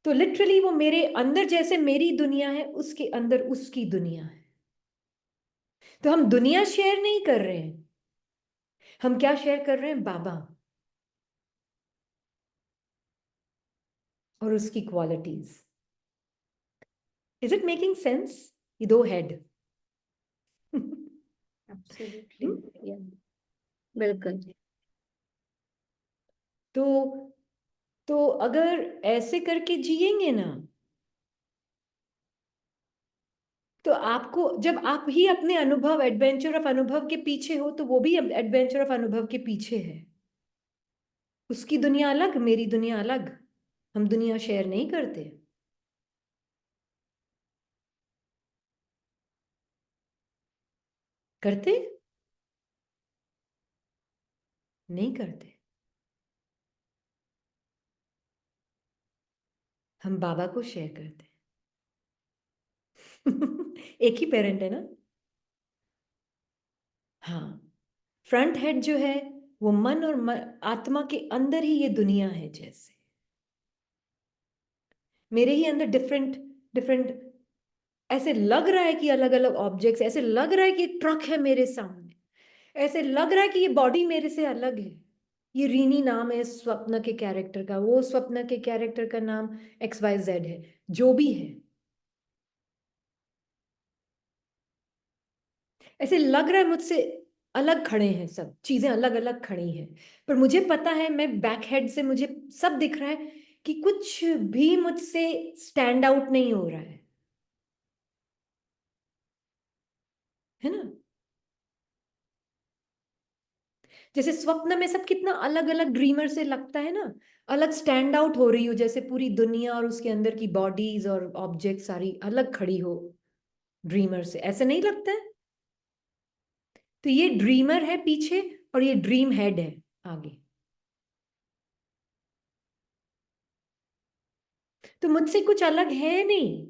तो लिटरली वो मेरे अंदर जैसे मेरी दुनिया है, उसके अंदर उसकी दुनिया है। तो हम दुनिया शेयर नहीं कर रहे हैं, हम क्या शेयर कर रहे हैं? बाबा और उसकी qualities. Is it making sense? ये दो हेड। एब्सोल्युटली, या बिल्कुल। तो अगर ऐसे करके जिएंगे ना, तो आपको, जब आप ही अपने अनुभव, एडवेंचर ऑफ अनुभव के पीछे हो, तो वो भी एडवेंचर ऑफ अनुभव के पीछे है। उसकी दुनिया अलग, मेरी दुनिया अलग, हम दुनिया शेयर नहीं करते। करते? नहीं करते। हम बाबा को शेयर करते हैं। एक ही पेरेंट है ना? हाँ। फ्रंट हेड जो है वो मन और आत्मा के अंदर ही ये दुनिया है। जैसे मेरे ही अंदर डिफरेंट डिफरेंट, ऐसे लग रहा है कि अलग अलग ऑब्जेक्ट्स, ऐसे लग रहा है कि एक ट्रक है मेरे सामने, ऐसे लग रहा है कि ये बॉडी मेरे से अलग है। ये रीनी नाम है स्वप्न के कैरेक्टर का, वो स्वप्न के कैरेक्टर का नाम XYZ है, जो भी है। ऐसे लग रहा है मुझसे अलग खड़े हैं, सब चीजें अलग अलग खड़ी हैं, पर मुझे पता है, मैं बैक हेड से मुझे सब दिख रहा है कि कुछ भी मुझसे स्टैंड आउट नहीं हो रहा है ना? जैसे स्वप्न में सब कितना अलग अलग ड्रीमर से लगता है ना, अलग स्टैंड आउट हो रही हो, जैसे पूरी दुनिया और उसके अंदर की बॉडीज और ऑब्जेक्ट सारी अलग खड़ी हो ड्रीमर से, ऐसे नहीं लगता है? तो ये ड्रीमर है पीछे और ये ड्रीम हेड है आगे। तो मुझसे कुछ अलग है नहीं,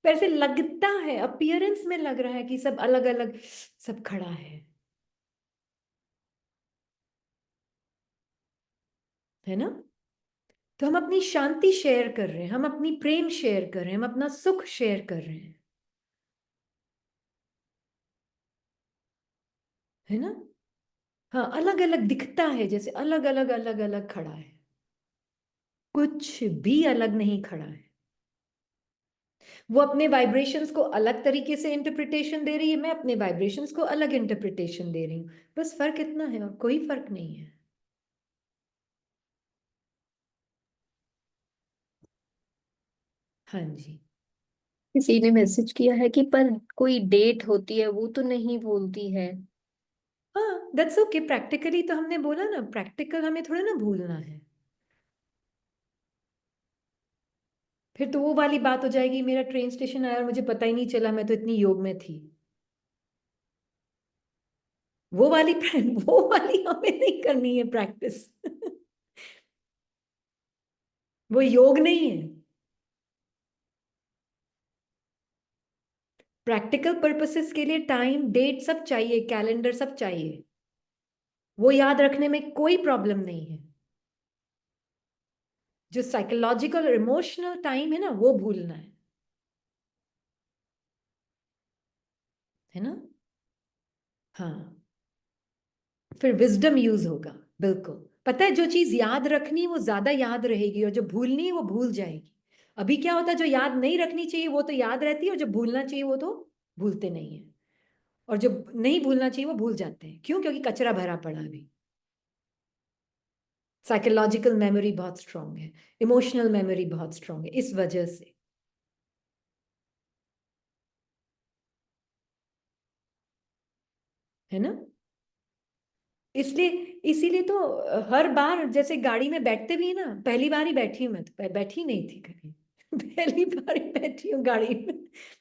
पर ऐसे लगता है, अपीयरेंस में लग रहा है कि सब अलग अलग सब खड़ा है ना? तो हम अपनी शांति शेयर कर रहे हैं, हम अपनी प्रेम शेयर कर रहे हैं, हम अपना सुख शेयर कर रहे हैं, है ना? हाँ, अलग अलग दिखता है, जैसे अलग अलग अलग अलग खड़ा है, कुछ भी अलग नहीं खड़ा है। वो अपने वाइब्रेशंस को अलग तरीके से इंटरप्रिटेशन दे रही है, मैं अपने वाइब्रेशंस को अलग इंटरप्रिटेशन दे रही हूँ, बस फर्क इतना है, और कोई फर्क नहीं है। हाँ जी। किसी ने मैसेज किया है कि पर कोई डेट होती है वो तो नहीं बोलती है। हाँ, दैट्स ओके। प्रैक्टिकली तो हमने बोला ना, प्रैक्टिकल हमें थोड़ा ना भूलना है। फिर तो वो वाली बात हो जाएगी, मेरा ट्रेन स्टेशन आया और मुझे पता ही नहीं चला, मैं तो इतनी योग में थी। वो वाली वो वाली हमें नहीं करनी है प्रैक्टिस। वो योग नहीं है। प्रैक्टिकल पर्पसेस के लिए टाइम, डेट सब चाहिए, कैलेंडर सब चाहिए, वो याद रखने में कोई प्रॉब्लम नहीं है। जो साइकोलॉजिकल और इमोशनल टाइम है ना, वो भूलना है ना? हाँ, फिर विजडम यूज होगा। बिल्कुल। पता है, जो चीज याद रखनी है वो ज्यादा याद रहेगी, और जो भूलनी है वो भूल जाएगी। अभी क्या होता है, जो याद नहीं रखनी चाहिए वो तो याद रहती है, और जो भूलना चाहिए वो तो भूलते नहीं है। और जो नहीं भूलना चाहिए वो भूल जाते हैं। क्यों? क्योंकि कचरा भरा पड़ा अभी। साइकोलॉजिकल मेमोरी बहुत स्ट्रांग है, इमोशनल मेमोरी बहुत स्ट्रांग है, इस वजह से, है ना? इसलिए इसीलिए तो हर बार जैसे गाड़ी में बैठते भी है ना, पहली बार ही बैठी हूँ मैं, तो बैठी नहीं थी कभी। पहली बार ही बैठी हूँ गाड़ी में,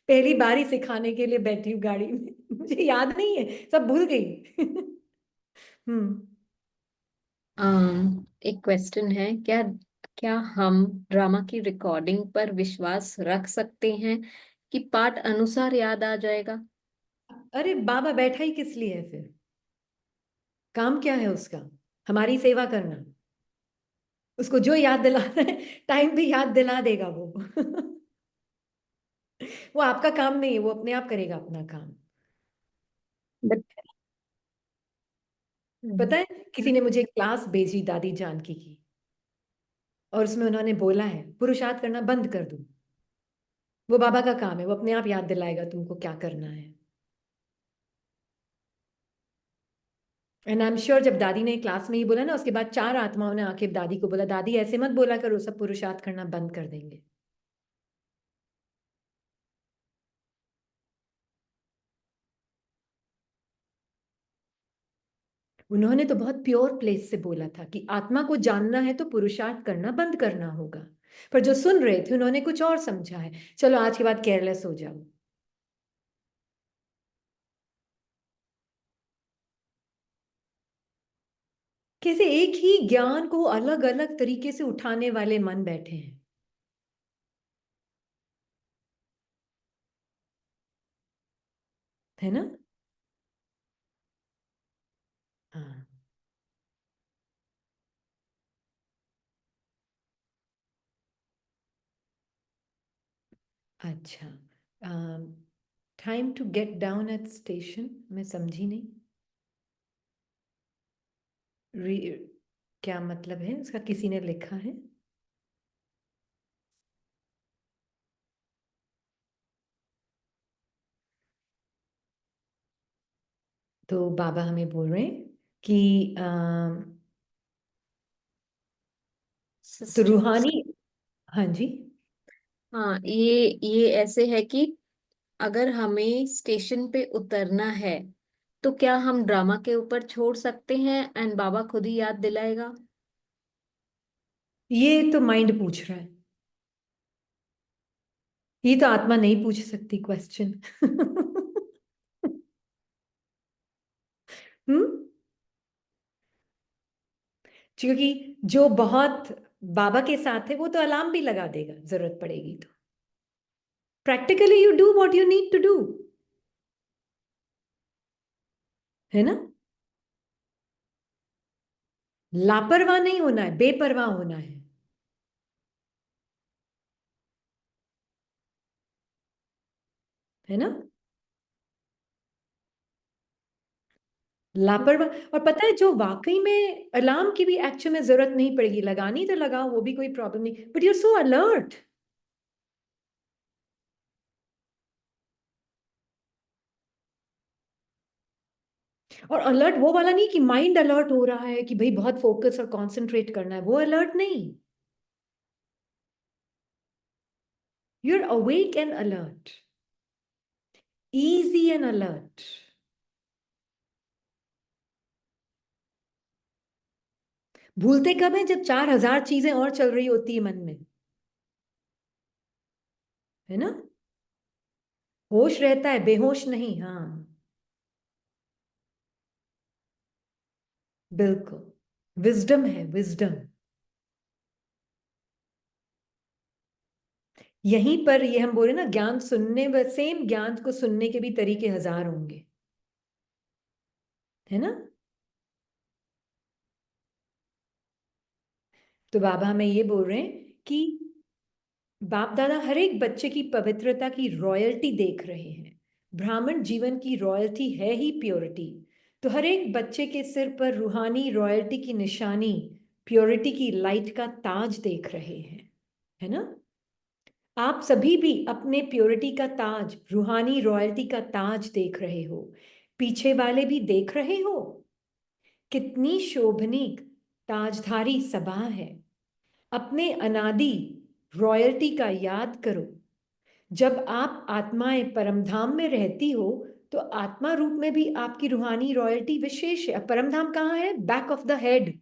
पहली बार ही सिखाने के लिए बैठी हूँ गाड़ी में। मुझे याद नहीं है, सब भूल गई। हम्म। एक क्वेश्चन है, क्या क्या हम ड्रामा की रिकॉर्डिंग पर विश्वास रख सकते हैं कि पाठ अनुसार याद आ जाएगा? अरे बाबा बैठा ही किस लिए है फिर? काम क्या है उसका? हमारी सेवा करना। उसको जो याद दिलाना है टाइम भी याद दिला देगा वो। वो आपका काम नहीं है, वो अपने आप करेगा अपना काम। बट पता है, किसी ने मुझे क्लास भेजी दादी जानकी की, और उसमें उन्होंने बोला है पुरुषार्थ करना बंद कर दो। वो बाबा का काम है, वो अपने आप याद दिलाएगा तुमको क्या करना है। एंड आई एम श्योर जब दादी ने क्लास में ही बोला ना, उसके बाद 4 आत्माओं ने आके दादी को बोला, दादी ऐसे मत बोला करो, सब पुरुषार्थ करना बंद कर देंगे। उन्होंने तो बहुत प्योर प्लेस से बोला था कि आत्मा को जानना है तो पुरुषार्थ करना बंद करना होगा। पर जो सुन रहे थे उन्होंने कुछ और समझा है। चलो आज के बाद केयरलेस हो जाओ। कैसे एक ही ज्ञान को अलग अलग तरीके से उठाने वाले मन बैठे हैं, है ना? हाँ। अच्छा, time to get down at station, मैं समझी नहीं। क्या मतलब है उसका? किसी ने लिखा है? तो बाबा हमें बोल रहे हैं कि तो सिस्टर्स। रूहानी। हाँ जी। हाँ, ये ऐसे है कि अगर हमें स्टेशन पे उतरना है तो क्या हम ड्रामा के ऊपर छोड़ सकते हैं एंड बाबा खुद ही याद दिलाएगा? ये तो माइंड पूछ रहा है, ये तो आत्मा नहीं पूछ सकती क्वेश्चन। हम्म। क्योंकि जो बहुत बाबा के साथ है वो तो अलार्म भी लगा देगा जरूरत पड़ेगी तो। Practically you do what you need to do, है ना? लापरवाह नहीं होना है, बेपरवाह होना है ना? लापरवाह। और पता है जो वाकई में अलार्म की भी एक्चुअल में जरूरत नहीं पड़ेगी, लगानी तो लगाओ, वो भी कोई प्रॉब्लम नहीं, but you are so alert. और अलर्ट वो वाला नहीं कि माइंड अलर्ट हो रहा है कि भाई बहुत फोकस और कंसंट्रेट करना है, वो अलर्ट नहीं। You are awake and alert, easy and alert। भूलते कब है? जब 4000 चीजें और चल रही होती है मन में, है ना? होश रहता है, बेहोश नहीं। हाँ, बिल्कुल। विजडम है, विजडम। यहीं पर ये हम बोले ना, ज्ञान सुनने व सेम ज्ञान को सुनने के भी तरीके हजार होंगे, है ना? तो बाबा हमें ये बोल रहे हैं कि बाप दादा हर एक बच्चे की पवित्रता की रॉयल्टी देख रहे हैं। ब्राह्मण जीवन की रॉयल्टी है ही प्योरिटी। तो हर एक बच्चे के सिर पर रूहानी रॉयल्टी की निशानी, प्योरिटी की लाइट का ताज देख रहे हैं, है ना? आप सभी भी अपने प्योरिटी का ताज, रूहानी रॉयल्टी का ताज देख रहे हो। पीछे वाले भी देख रहे हो। कितनी शोभनीक ताजधारी सभा है। अपने अनादि रॉयल्टी का याद करो। जब आप आत्माएं परमधाम में रहती हो तो आत्मा रूप में भी आपकी रूहानी रॉयल्टी विशेष है। परमधाम कहाँ है? Back of the head,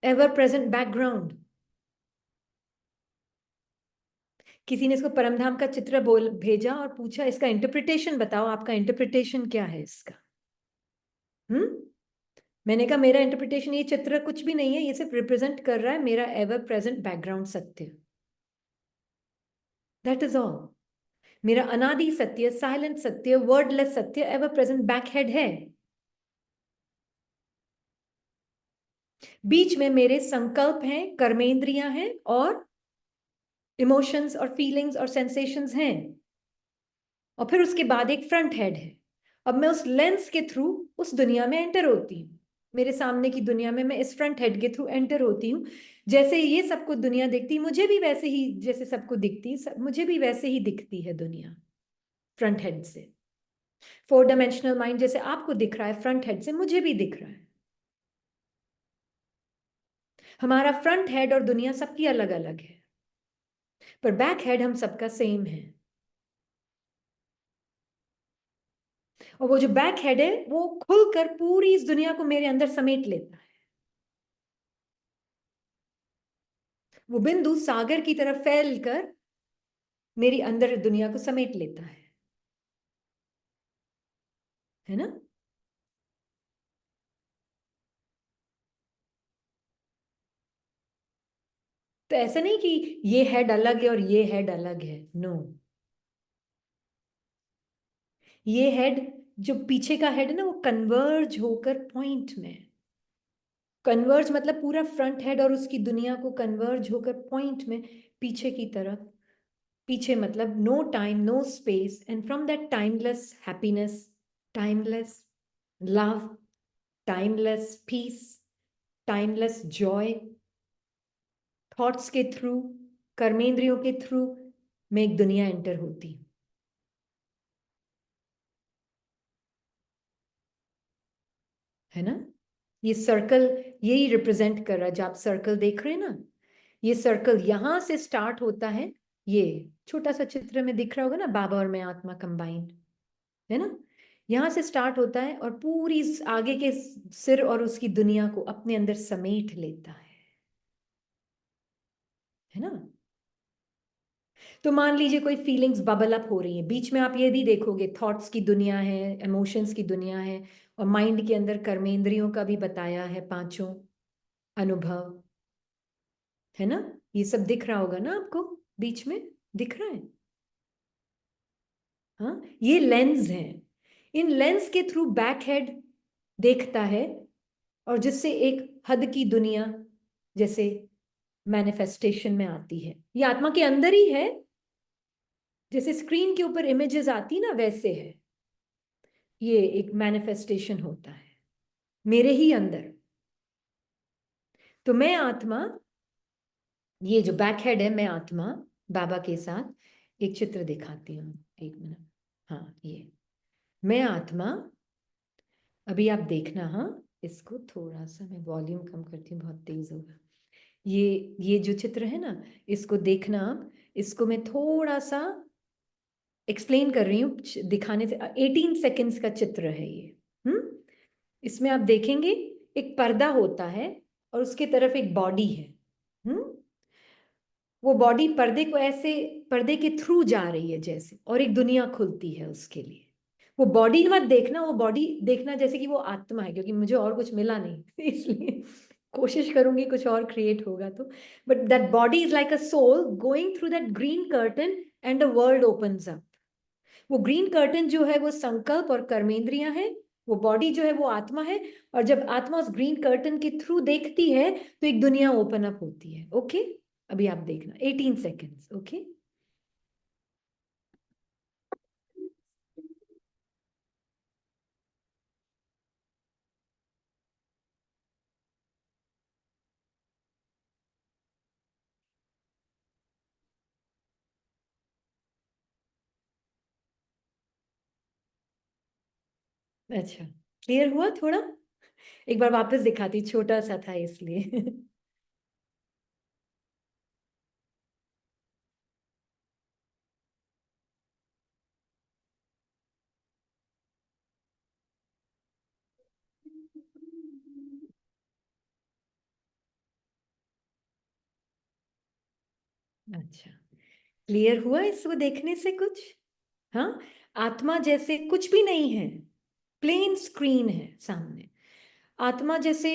ever present background. किसी ने इसको परमधाम का चित्र बोल भेजा और पूछा इसका इंटरप्रिटेशन बताओ, आपका इंटरप्रिटेशन क्या है इसका? मैंने कहा मेरा इंटरप्रिटेशन, ये चित्र कुछ भी नहीं है, ये सिर्फ रिप्रेजेंट कर रहा है मेरा एवर प्रेजेंट बैकग्राउंड सत्य। That is all. मेरा अनादि सत्य, साइलेंट सत्य, वर्डलेस सत्य, एवर प्रेजेंट बैक हेड है। बीच में मेरे संकल्प हैं, कर्मेंद्रियां हैं और इमोशंस और फीलिंग्स और सेंसेशंस हैं, और फिर उसके बाद एक फ्रंट हेड है। अब मैं उस लेंस के थ्रू उस दुनिया में एंटर होती हूँ, मेरे सामने की दुनिया में मैं इस फ्रंट हेड के थ्रू एंटर होती हूँ। जैसे ये सबको दुनिया दिखती, मुझे भी वैसे ही, जैसे सबको दिखती मुझे भी वैसे ही दिखती है दुनिया, फ्रंट हेड से। 4 डायमेंशनल माइंड जैसे आपको दिख रहा है फ्रंट हेड से, मुझे भी दिख रहा है। हमारा फ्रंट हेड और दुनिया सबकी अलग अलग है, पर बैक हेड हम सबका सेम है। और वो जो बैक हेड है वो खुलकर पूरी इस दुनिया को मेरे अंदर समेट लेता है। वो बिंदु सागर की तरफ फैलकर मेरी अंदर दुनिया को समेट लेता है ना? तो ऐसा नहीं कि ये हेड अलग है और ये हेड अलग है, नो। ये हेड जो पीछे का हेड है ना, वो कन्वर्ज होकर पॉइंट में, कन्वर्ज मतलब पूरा फ्रंट हेड और उसकी दुनिया को कन्वर्ज होकर पॉइंट में पीछे की तरफ। पीछे मतलब no time, no space, and from that timeless happiness, timeless love, timeless peace, timeless joy, thoughts के थ्रू, कर्मेंद्रियों के थ्रू मैं एक दुनिया एंटर होती हूँ, है ना? ये सर्कल यही रिप्रेजेंट कर रहा है, जब आप सर्कल देख रहे हैं ना, ये सर्कल यहां से स्टार्ट होता है। ये छोटा सा चित्र में दिख रहा होगा ना, बाबा और मैं आत्मा कंबाइंड, है ना? यहां से स्टार्ट होता है और पूरी आगे के सिर और उसकी दुनिया को अपने अंदर समेट लेता है ना? तो मान लीजिए कोई फीलिंग्स बबल अप हो रही है, बीच में आप ये भी देखोगे थॉट्स की दुनिया है, इमोशंस की दुनिया है, और माइंड के अंदर कर्मेंद्रियों का भी बताया है, पांचों अनुभव, है ना? ये सब दिख रहा होगा ना आपको, बीच में दिख रहा है? हाँ, ये लेंस है। इन लेंस के थ्रू बैक हेड देखता है, और जिससे एक हद की दुनिया जैसे मैनिफेस्टेशन में आती है। ये आत्मा के अंदर ही है, जैसे स्क्रीन के ऊपर इमेजेस आती ना, वैसे है। ये एक मैनिफेस्टेशन होता है मेरे ही अंदर। तो मैं आत्मा, ये जो बैक हेड है, मैं आत्मा बाबा के साथ एक चित्र दिखाती हूँ, एक मिनट। हाँ, ये मैं आत्मा, अभी आप देखना। हाँ, इसको थोड़ा सा मैं वॉल्यूम कम करती हूँ, बहुत तेज होगा। ये जो चित्र है ना, इसको देखना आप। इसको मैं थोड़ा सा एक्सप्लेन कर रही हूँ दिखाने से। 18 सेकेंड्स का चित्र है ये। इसमें आप देखेंगे एक पर्दा होता है और उसके तरफ एक बॉडी है। वो बॉडी पर्दे को ऐसे, पर्दे के थ्रू जा रही है जैसे, और एक दुनिया खुलती है उसके लिए। वो बॉडी मत देखना, वो बॉडी देखना जैसे कि वो आत्मा है, क्योंकि मुझे और कुछ मिला नहीं इसलिए कोशिश करूंगी कुछ और क्रिएट होगा तो। But that body is like a soul going through that green curtain and a world opens up. वो ग्रीन कर्टन जो है वो संकल्प और कर्मेंद्रियां हैं, वो बॉडी जो है वो आत्मा है। और जब आत्मा उस ग्रीन कर्टन के थ्रू देखती है तो एक दुनिया ओपन अप होती है। ओके, अभी आप देखना 18 सेकेंड्स। ओके, अच्छा, क्लियर हुआ थोड़ा? एक बार वापस दिखाती, छोटा सा था इसलिए अच्छा, क्लियर हुआ इसको देखने से कुछ? हाँ, आत्मा जैसे कुछ भी नहीं है, प्लेन स्क्रीन है सामने। आत्मा जैसे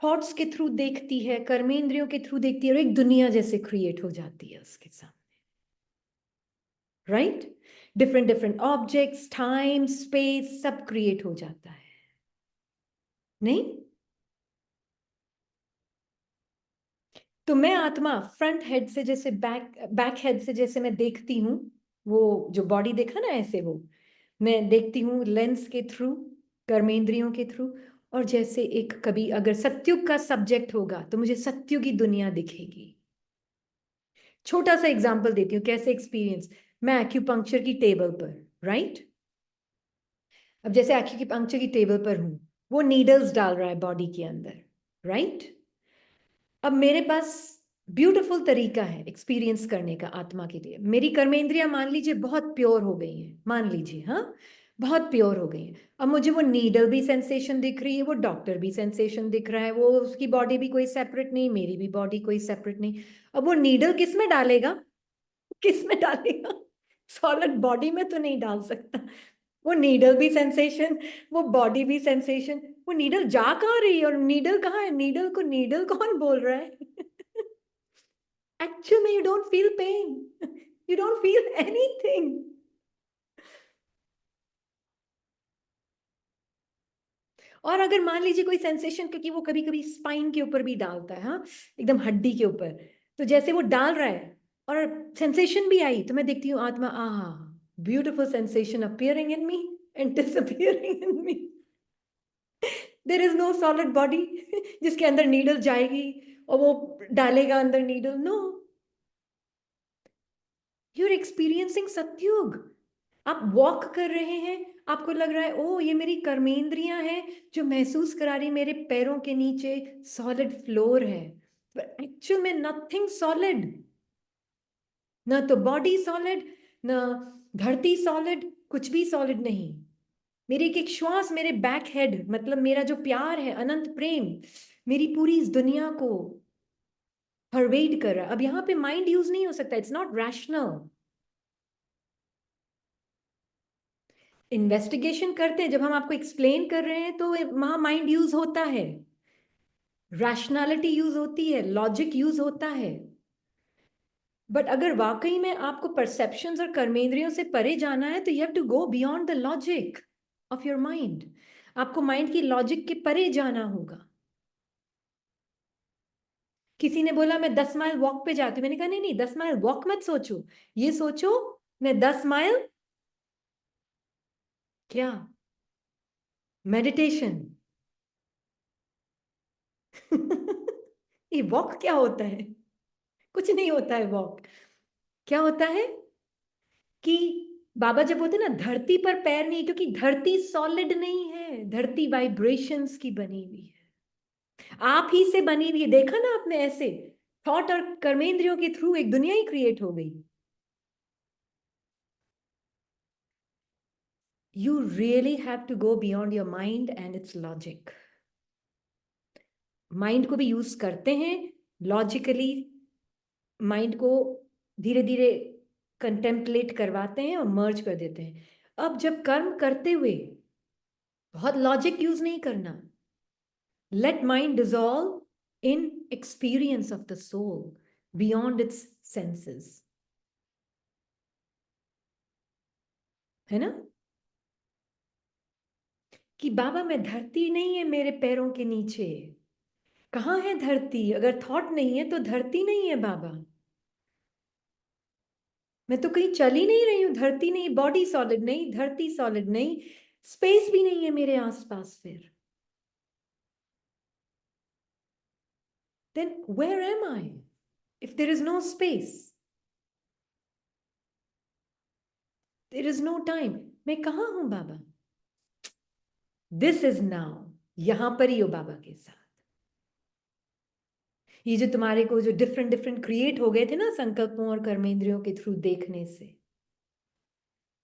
थॉट्स के थ्रू देखती है, कर्मेंद्रियों के थ्रू देखती है, और एक दुनिया जैसे क्रिएट हो जाती है उसके सामने, right? Different different objects, time, space, सब क्रिएट हो जाता है, नहीं? तो मैं आत्मा फ्रंट हेड से जैसे बैक हेड से जैसे मैं देखती हूँ, वो जो बॉडी देखा ना ऐसे, वो मैं देखती हूँ लेंस के थ्रू, कर्मेंद्रियों के थ्रू। और जैसे एक कभी अगर सत्युग का सब्जेक्ट होगा तो मुझे सत्युग की दुनिया दिखेगी। छोटा सा एग्जांपल देती हूँ कैसे एक्सपीरियंस। मैं एक्यूपंक्चर की टेबल पर, राइट? अब जैसे एक्यूपंक्चर की टेबल पर हूं, वो नीडल्स डाल रहा है बॉडी के अंदर, राइट? अब मेरे पास ब्यूटीफुल तरीका है एक्सपीरियंस करने का आत्मा के लिए। मेरी कर्मेंद्रियां मान लीजिए बहुत प्योर हो गई हैं, मान लीजिए, हाँ, बहुत प्योर हो गई हैं। अब मुझे वो नीडल भी सेंसेशन दिख रही है, वो डॉक्टर भी सेंसेशन दिख रहा है, वो उसकी बॉडी भी कोई सेपरेट नहीं, मेरी भी बॉडी कोई सेपरेट नहीं। अब वो नीडल किस में डालेगा? किस में डालेगा? सॉलिड बॉडी में तो नहीं डाल सकता। वो नीडल भी सेंसेशन, वो बॉडी भी सेंसेशन, वो नीडल जा कहाँ रही है और नीडल कहाँ है? नीडल को नीडल कौन बोल रहा है? एक्चुअल में you don't feel pain, you don't feel anything. और अगर मान लीजिए कोई सेंसेशन, क्योंकि वो कभी कभी स्पाइन के ऊपर भी डालता है, हाँ, एकदम हड्डी के ऊपर, तो जैसे वो डाल रहा है और सेंसेशन भी आई, तो मैं देखती हूँ आत्मा, आहा, beautiful sensation appearing in me and disappearing in me. There is no solid body जिसके अंदर नीडल जाएगी और वो डालेगा अंदर needle, no. You are experiencing Satyug. आप वॉक कर रहे हैं, आपको लग रहा है ओ ये मेरी कर्मेंद्रियां हैं जो महसूस करा रही मेरे पैरों के नीचे सॉलिड फ्लोर है, पर एक्चुअल में नथिंग सॉलिड। ना तो बॉडी सॉलिड, ना धरती सॉलिड, कुछ भी सॉलिड नहीं। मेरी एक एक श्वास, मेरे बैक हेड, मतलब मेरा जो प्यार है, अनंत प्रेम, मेरी पूरी इस दुनिया को परवेड कर रहा है। अब यहाँ पे माइंड यूज नहीं हो सकता, इट्स नॉट रैशनल। इन्वेस्टिगेशन करते हैं जब हम आपको एक्सप्लेन कर रहे हैं, तो वहां माइंड यूज होता है, रैशनैलिटी यूज होती है, लॉजिक यूज होता है। बट अगर वाकई में आपको परसेप्शंस और कर्मेंद्रियों से परे जाना है, तो you have to go beyond the logic of your mind. आपको माइंड की लॉजिक के परे जाना होगा। किसी ने बोला मैं 10 माइल वॉक पे जाती हूँ, मैंने कहा नहीं नहीं, 10 माइल वॉक मत सोचो, ये सोचो मैं 10 माइल क्या, मेडिटेशन। ये वॉक क्या होता है? कुछ नहीं होता है वॉक। क्या होता है कि बाबा जब बोलते ना धरती पर पैर नहीं, क्योंकि धरती सॉलिड नहीं है, धरती वाइब्रेशंस की बनी हुई है, आप ही से बनी हुई है। देखा ना आपने, ऐसे थॉट और कर्मेंद्रियों के थ्रू एक दुनिया ही क्रिएट हो गई। You really have to go beyond your mind and its logic. Mind को भी यूज करते हैं लॉजिकली, माइंड को धीरे धीरे कंटेम्पलेट करवाते हैं और मर्ज कर देते हैं। अब जब कर्म करते हुए बहुत लॉजिक यूज नहीं करना, let mind dissolve in experience of the soul beyond its senses, है ना? कि बाबा मैं, धरती नहीं है मेरे पैरों के नीचे। कहाँ है धरती? अगर थॉट नहीं है तो धरती नहीं है बाबा। मैं तो कहीं चल ही नहीं रही हूं, धरती नहीं, बॉडी सॉलिड नहीं, धरती सॉलिड नहीं, स्पेस भी नहीं है मेरे आसपास, फिर then where am I if there is no space, there is no time? मैं कहाँ हूं बाबा? दिस इज नाउ, यहां पर ही हो बाबा के साथ। ये जो तुम्हारे को जो डिफरेंट डिफरेंट क्रिएट हो गए थे ना संकल्पों और कर्मेंद्रियों के थ्रू देखने से,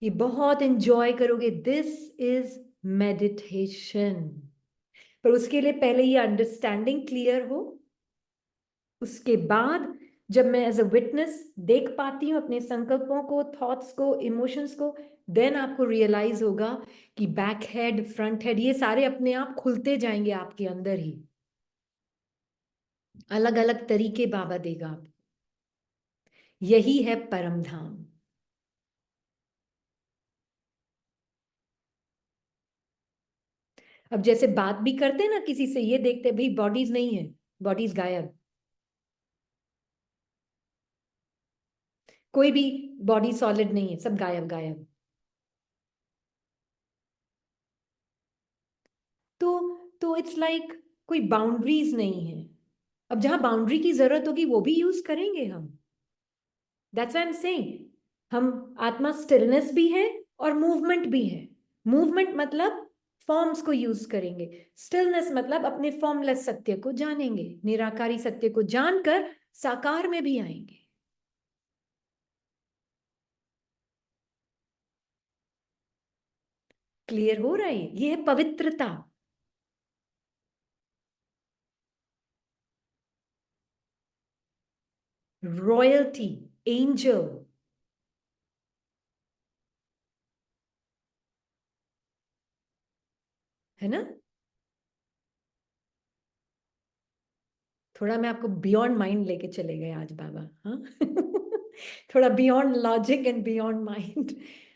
ये बहुत एंजॉय करोगे। This is meditation. पर उसके लिए पहले ये अंडरस्टैंडिंग क्लियर हो, उसके बाद जब मैं एज अ विटनेस देख पाती हूँ अपने संकल्पों को, थॉट्स को, इमोशंस को, देन आपको रियलाइज होगा कि बैक हेड, फ्रंट हेड, ये सारे अपने आप खुलते जाएंगे आपके अंदर ही। अलग अलग तरीके बाबा देगा आपको। यही है परम धाम। अब जैसे बात भी करते हैं ना किसी से, ये देखते भाई बॉडीज नहीं है, बॉडीज गायब, कोई भी बॉडी सॉलिड नहीं है, सब गायब गायब। तो इट्स लाइक कोई बाउंड्रीज नहीं है। अब जहां बाउंड्री की जरूरत होगी वो भी यूज करेंगे हम। That's why I am saying, हम आत्मा स्टिलनेस भी है और मूवमेंट भी है। मूवमेंट मतलब फॉर्म्स को यूज करेंगे, स्टिलनेस मतलब अपने फॉर्मलेस सत्य को जानेंगे, निराकारी सत्य को जानकर साकार में भी आएंगे। क्लियर हो रहा है? ये है पवित्रता, रॉयल्टी, एंजल, है ना? थोड़ा मैं आपको बियॉन्ड माइंड लेके चले गए आज बाबा, हाँ। थोड़ा beyond logic and beyond mind,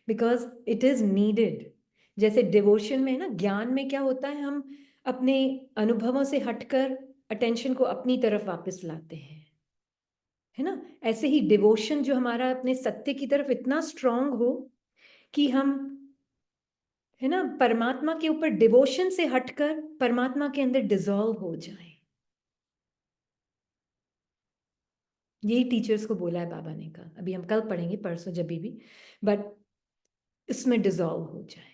because it is needed. जैसे डिवोशन में है ना, ज्ञान में क्या होता है, हम अपने अनुभवों से हटकर अटेंशन को अपनी तरफ वापस लाते हैं, है ना? ऐसे ही डिवोशन जो हमारा अपने सत्य की तरफ इतना स्ट्रांग हो कि हम, है ना, परमात्मा के ऊपर डिवोशन से हटकर परमात्मा के अंदर डिसॉल्व हो जाए। यही टीचर्स को बोला है बाबा ने कहा, अभी हम कल पढ़ेंगे, परसों जब भी, बट इसमें डिसॉल्व हो जाए।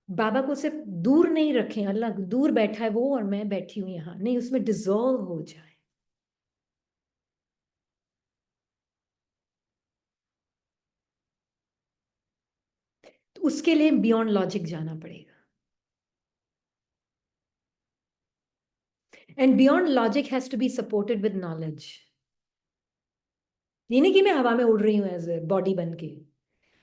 बाबा को सिर्फ दूर नहीं रखें, अलग दूर बैठा है वो और मैं बैठी हूं यहां, नहीं, उसमें डिसॉल्व हो जाए। तो उसके लिए बियॉन्ड लॉजिक जाना पड़ेगा, and beyond logic has to be supported with knowledge. ये नहीं कि मैं हवा में उड़ रही हूँ एज ए बॉडी बन के,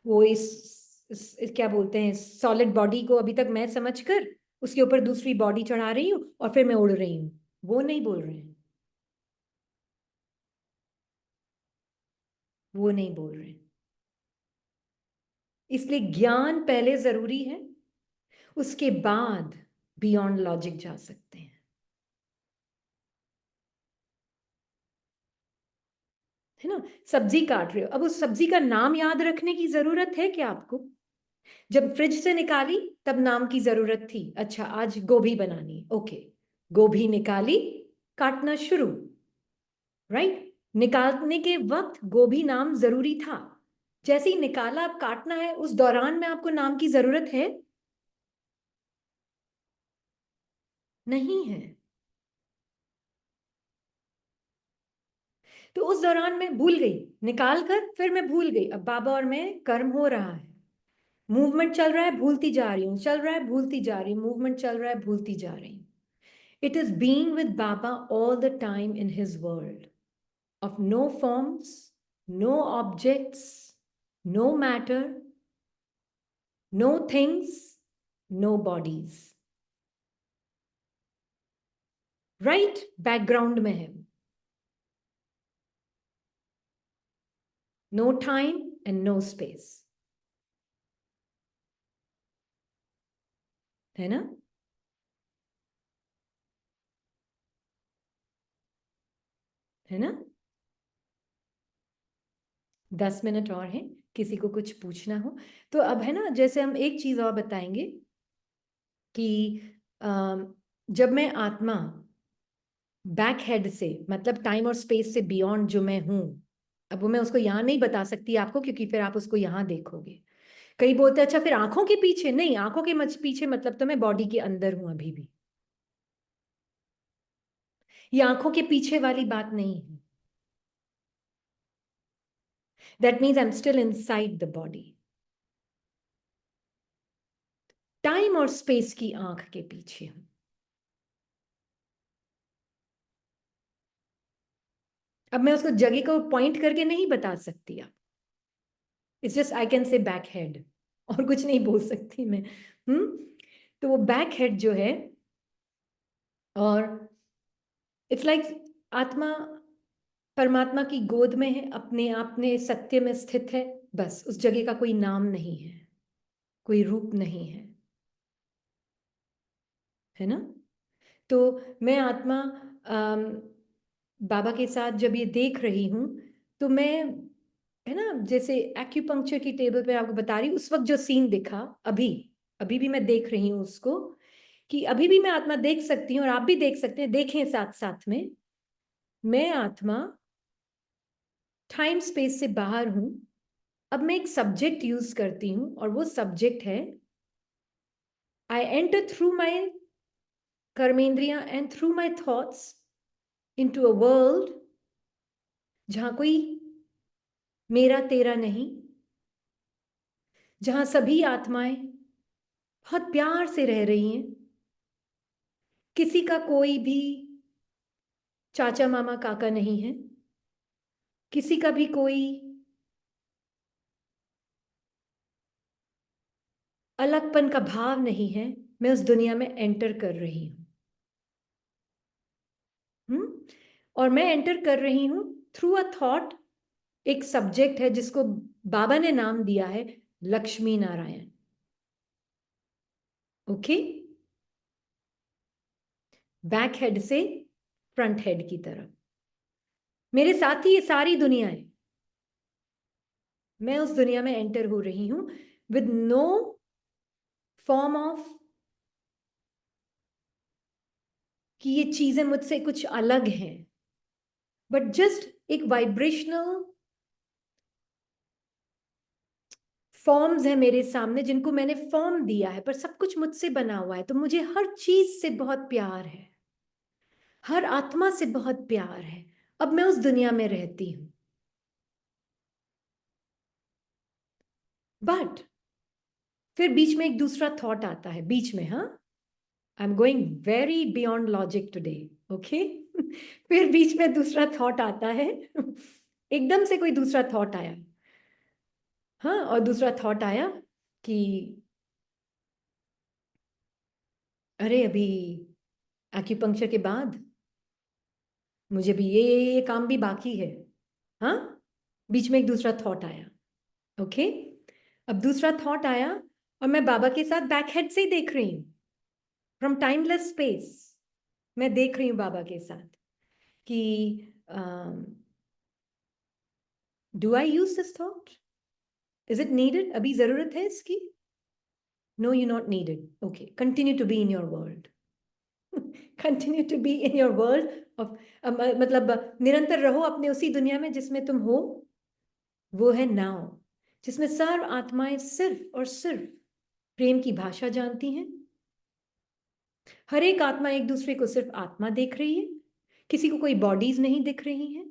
वो इस क्या बोलते हैं, सॉलिड बॉडी को अभी तक मैं समझकर उसके ऊपर दूसरी बॉडी चढ़ा रही हूँ और फिर मैं उड़ रही हूँ, वो नहीं बोल रहे हैं, वो नहीं बोल रहे हैं। इसलिए ज्ञान पहले जरूरी है, उसके बाद बियॉन्ड लॉजिक जा सकते हैं, है ना? सब्जी काट रहे हो, अब उस सब्जी का नाम याद रखने की जरूरत है क्या आपको? जब फ्रिज से निकाली तब नाम की जरूरत थी, अच्छा आज गोभी बनानी, ओके, गोभी निकाली, काटना शुरू, राइट? निकालने के वक्त गोभी नाम जरूरी था, जैसे ही निकाला अब काटना है, उस दौरान में आपको नाम की जरूरत है? नहीं है। तो उस दौरान मैं भूल गई, निकाल कर फिर मैं भूल गई, अब बाबा और मैं कर्म हो रहा है, मूवमेंट चल रहा है, भूलती जा रही हूँ, चल रहा है, भूलती जा रही हूँ, मूवमेंट चल रहा है, भूलती जा रही हूँ। It is being with Baba all the time in his world of no forms, no objects, no matter, no things, no bodies, right? Background में है, no time and no space, है ना? है ना? 10 मिनट और हैं, किसी को कुछ पूछना हो तो। अब है ना, जैसे हम एक चीज और बताएंगे कि जब मैं आत्मा बैक हेड से, मतलब टाइम और स्पेस से बियॉन्ड जो मैं हूं, अब वो मैं उसको यहां नहीं बता सकती आपको, क्योंकि फिर आप उसको यहां देखोगे। कई बोलते हैं अच्छा फिर आंखों के पीछे, नहीं, आंखों के पीछे मतलब तो मैं बॉडी के अंदर हूं अभी भी, ये आंखों के पीछे वाली बात नहीं है। That means I am still inside the body, time और स्पेस की आंख के पीछे हूं। अब मैं उसको जगह को पॉइंट करके नहीं बता सकती। आप, it's just I can say back head, और कुछ नहीं बोल सकती मैं। तो वो बैक हेड जो है, और इट्स लाइक आत्मा परमात्मा की गोद में है, अपने आप में सत्य में स्थित है। बस उस जगह का कोई नाम नहीं है, कोई रूप नहीं है ना। तो मैं आत्मा बाबा के साथ जब ये देख रही हूं, तो मैं, है ना, जैसे एक्यूपंक्चर की टेबल पे आपको बता रही हूँ, उस वक्त जो सीन दिखा, अभी अभी भी मैं देख रही हूँ उसको, कि अभी भी मैं आत्मा देख सकती हूँ और आप भी देख सकते हैं, देखें साथ साथ में। मैं आत्मा टाइम स्पेस से बाहर हूं। अब मैं एक सब्जेक्ट यूज करती हूँ, और वो सब्जेक्ट है, I enter through my karmendriya and through my thoughts into a world जहां कोई मेरा तेरा नहीं, जहां सभी आत्माएं बहुत प्यार से रह रही हैं। किसी का कोई भी चाचा मामा काका नहीं है, किसी का भी कोई अलगपन का भाव नहीं है। मैं उस दुनिया में एंटर कर रही हूं। और मैं एंटर कर रही हूं थ्रू अ थॉट। एक सब्जेक्ट है जिसको बाबा ने नाम दिया है Lakshmi Narayan. Okay, back head से फ्रंट हेड की तरफ मेरे साथ ही ये सारी दुनिया है। मैं उस दुनिया में एंटर हो रही हूं विद नो फॉर्म ऑफ कि ये चीजें मुझसे कुछ अलग हैं, बट जस्ट एक वाइब्रेशनल फॉर्म्स है मेरे सामने जिनको मैंने फॉर्म दिया है, पर सब कुछ मुझसे बना हुआ है। तो मुझे हर चीज से बहुत प्यार है, हर आत्मा से बहुत प्यार है। अब मैं उस दुनिया में रहती हूं, बट फिर बीच में एक दूसरा थॉट आता है बीच में। हाँ, I am going very beyond logic today. Okay, फिर बीच में दूसरा थॉट आता है। एकदम से कोई दूसरा थॉट आया। हाँ, और दूसरा थॉट आया कि अरे अभी एक्यूपंक्चर के बाद मुझे भी ये काम भी बाकी है। हाँ, बीच में एक दूसरा थॉट आया। ओके, अब दूसरा थॉट आया, और मैं बाबा के साथ बैक हेड से ही देख रही हूँ, फ्रॉम टाइमलेस स्पेस। मैं देख रही हूँ बाबा के साथ कि do I use this thought, is it needed, अभी जरूरत है इसकी। No, you not needed. Okay, continue to be in your world. Continue to be in your world of, मतलब निरंतर रहो अपने उसी दुनिया में जिसमें तुम हो। वो है नाव, जिसमें सर्व आत्माएं सिर्फ और सिर्फ प्रेम की भाषा जानती हैं। हर एक आत्मा एक दूसरे को सिर्फ आत्मा देख रही है, किसी को कोई बॉडीज नहीं दिख रही हैं,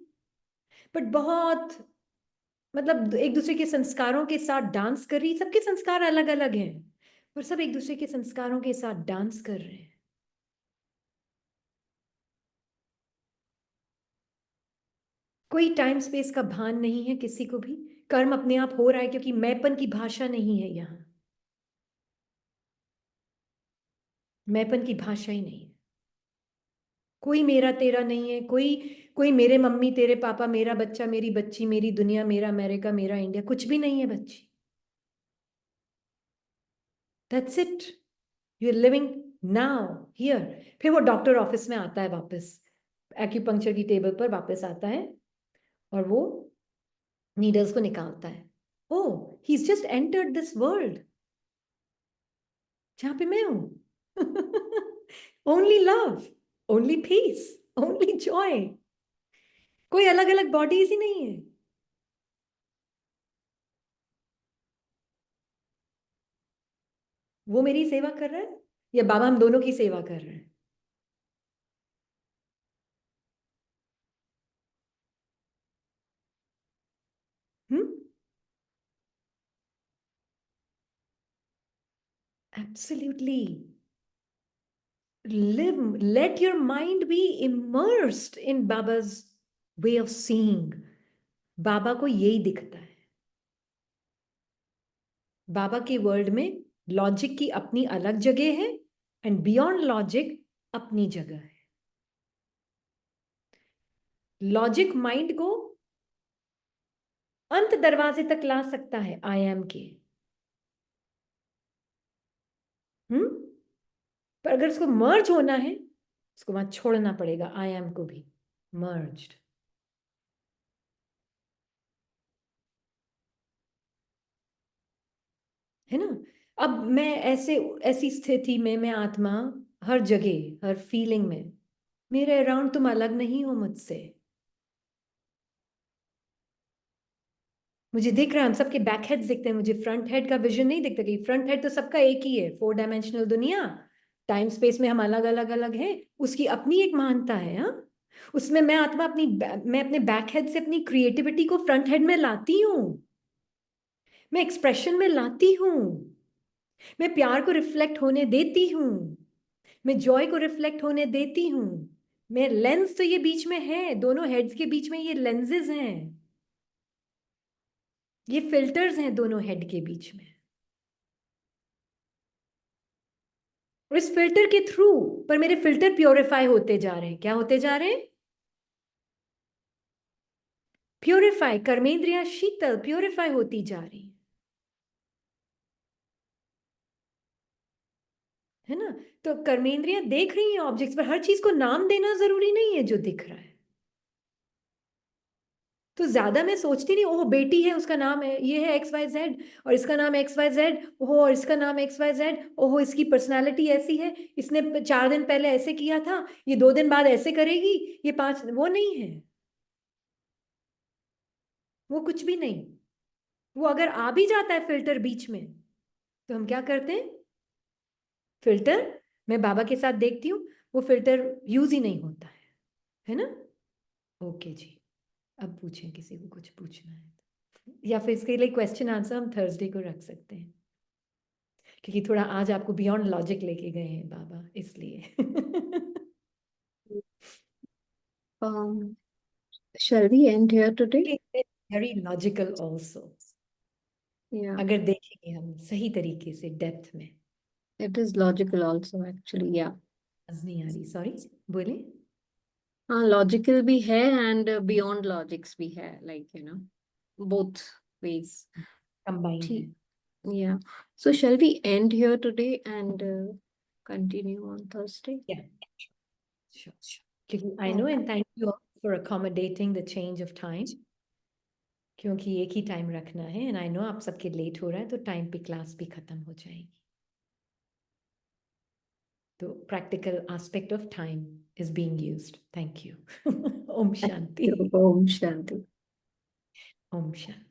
बट बहुत, मतलब एक दूसरे के संस्कारों के साथ डांस कर रही। सबके संस्कार अलग अलग हैं, पर सब एक दूसरे के संस्कारों के साथ डांस कर रहे हैं। कोई टाइम स्पेस का भान नहीं है किसी को भी। कर्म अपने आप हो रहा है, क्योंकि मैंपन की भाषा नहीं है यहाँ। मैंपन की भाषा ही नहीं है। कोई मेरा तेरा नहीं है, कोई कोई मेरे मम्मी तेरे पापा, मेरा बच्चा मेरी बच्ची, मेरी दुनिया मेरा अमेरिका मेरा इंडिया, कुछ भी नहीं है बच्ची। That's it, you are living now here. फिर वो डॉक्टर ऑफिस में आता है वापस, एक्यूपंक्चर की टेबल पर वापस आता है, और वो नीडल्स को निकालता है। Oh, he is just entered this world जहां पे मैं हूं। Only love, only peace, only joy. कोई अलग अलग बॉडीज ही नहीं है। वो मेरी सेवा कर रहा है, या बाबा हम दोनों की सेवा कर रहे हैं? Hmm, absolutely. Live, let your mind be immersed in Baba's way of seeing. Baba को यही दिखता है। बाबा के वर्ल्ड में लॉजिक की अपनी अलग जगह है एंड बियॉन्ड लॉजिक अपनी जगह है। लॉजिक माइंड को अंत दरवाजे तक ला सकता है आई एम के। पर अगर उसको मर्ज होना है, उसको वहां छोड़ना पड़ेगा आई एम को भी मर्ज्ड। है ना? अब मैं ऐसी स्थिति में, मैं आत्मा हर जगह, हर फीलिंग में, मेरे अराउंड तुम अलग नहीं हो मुझसे। मुझे दिख रहा है, हम सबके बैक हेड्स दिखते हैं, मुझे फ्रंट हेड का विजन नहीं दिखता। कि फ्रंट हेड तो सबका एक ही है, 4 डायमेंशनल दुनिया, टाइम स्पेस में हम अलग अलग अलग हैं, उसकी अपनी एक महानता है। हाँ, उसमें मैं आत्मा मैं अपने बैक हेड से अपनी क्रिएटिविटी को फ्रंट हेड में लाती हूँ, मैं एक्सप्रेशन में लाती हूँ, मैं प्यार को रिफ्लेक्ट होने देती हूँ, मैं जॉय को रिफ्लेक्ट होने देती हूँ। मैं लेंस तो ये बीच में है, दोनों हेड्स के बीच में ये लेंसेज हैं, ये फिल्टर्स हैं दोनों हेड के बीच में। और इस फिल्टर के थ्रू पर मेरे फिल्टर प्योरीफाई होते जा रहे हैं। क्या होते जा रहे हैं? प्योरीफाई। कर्मेंद्रियां शीतल प्योरीफाई होती जा रही है ना? तो कर्मेंद्रियां देख रही हैं ऑब्जेक्ट्स, पर हर चीज को नाम देना जरूरी नहीं है जो दिख रहा है। तो ज्यादा मैं सोचती नहीं, ओह बेटी है उसका नाम है ये है एक्स वाई जेड, और इसका नाम एक्स वाई जेड, ओह और इसका नाम एक्स वाई जेड, ओह इसकी पर्सनालिटी ऐसी है, इसने 4 दिन पहले ऐसे किया था, ये 2 दिन बाद ऐसे करेगी, ये 5, वो नहीं है। वो कुछ भी नहीं। वो अगर आ भी जाता है फिल्टर बीच में, तो हम क्या करते हैं? फिल्टर, मैं बाबा के साथ देखती हूँ, वो फिल्टर यूज ही नहीं होता है ना? ओके जी, अब पूछें किसी को कुछ पूछना है तो। या फिर इसके लिए क्वेश्चन आंसर हम थर्सडे को रख सकते हैं, क्योंकि थोड़ा आज आपको बियॉन्ड लॉजिक लेके गए हैं बाबा, इसलिए। Shall we end here today? Very logical also, Yeah, अगर देखेंगे हम सही तरीके से डेप्थ में। it is logical also actually. Yeah. समझ नहीं आ रही, सॉरी, बोले। हाँ, लॉजिकल भी है एंड बियॉन्ड लॉजिक्स भी है, लाइक बोथ वेज। कंबाइंड है। ठीक, yeah so shall we end here today and continue on Thursday? Yeah sure, क्योंकि I know, okay, and thank you for accommodating the change of time, क्योंकि एक ही time रखना है and I know आप सबके late हो रहा है, तो टाइम पे क्लास भी खत्म हो जाएगी। तो practical aspect of time is being used. Thank you. ओम शांति। ओम शांति। ओम शांति।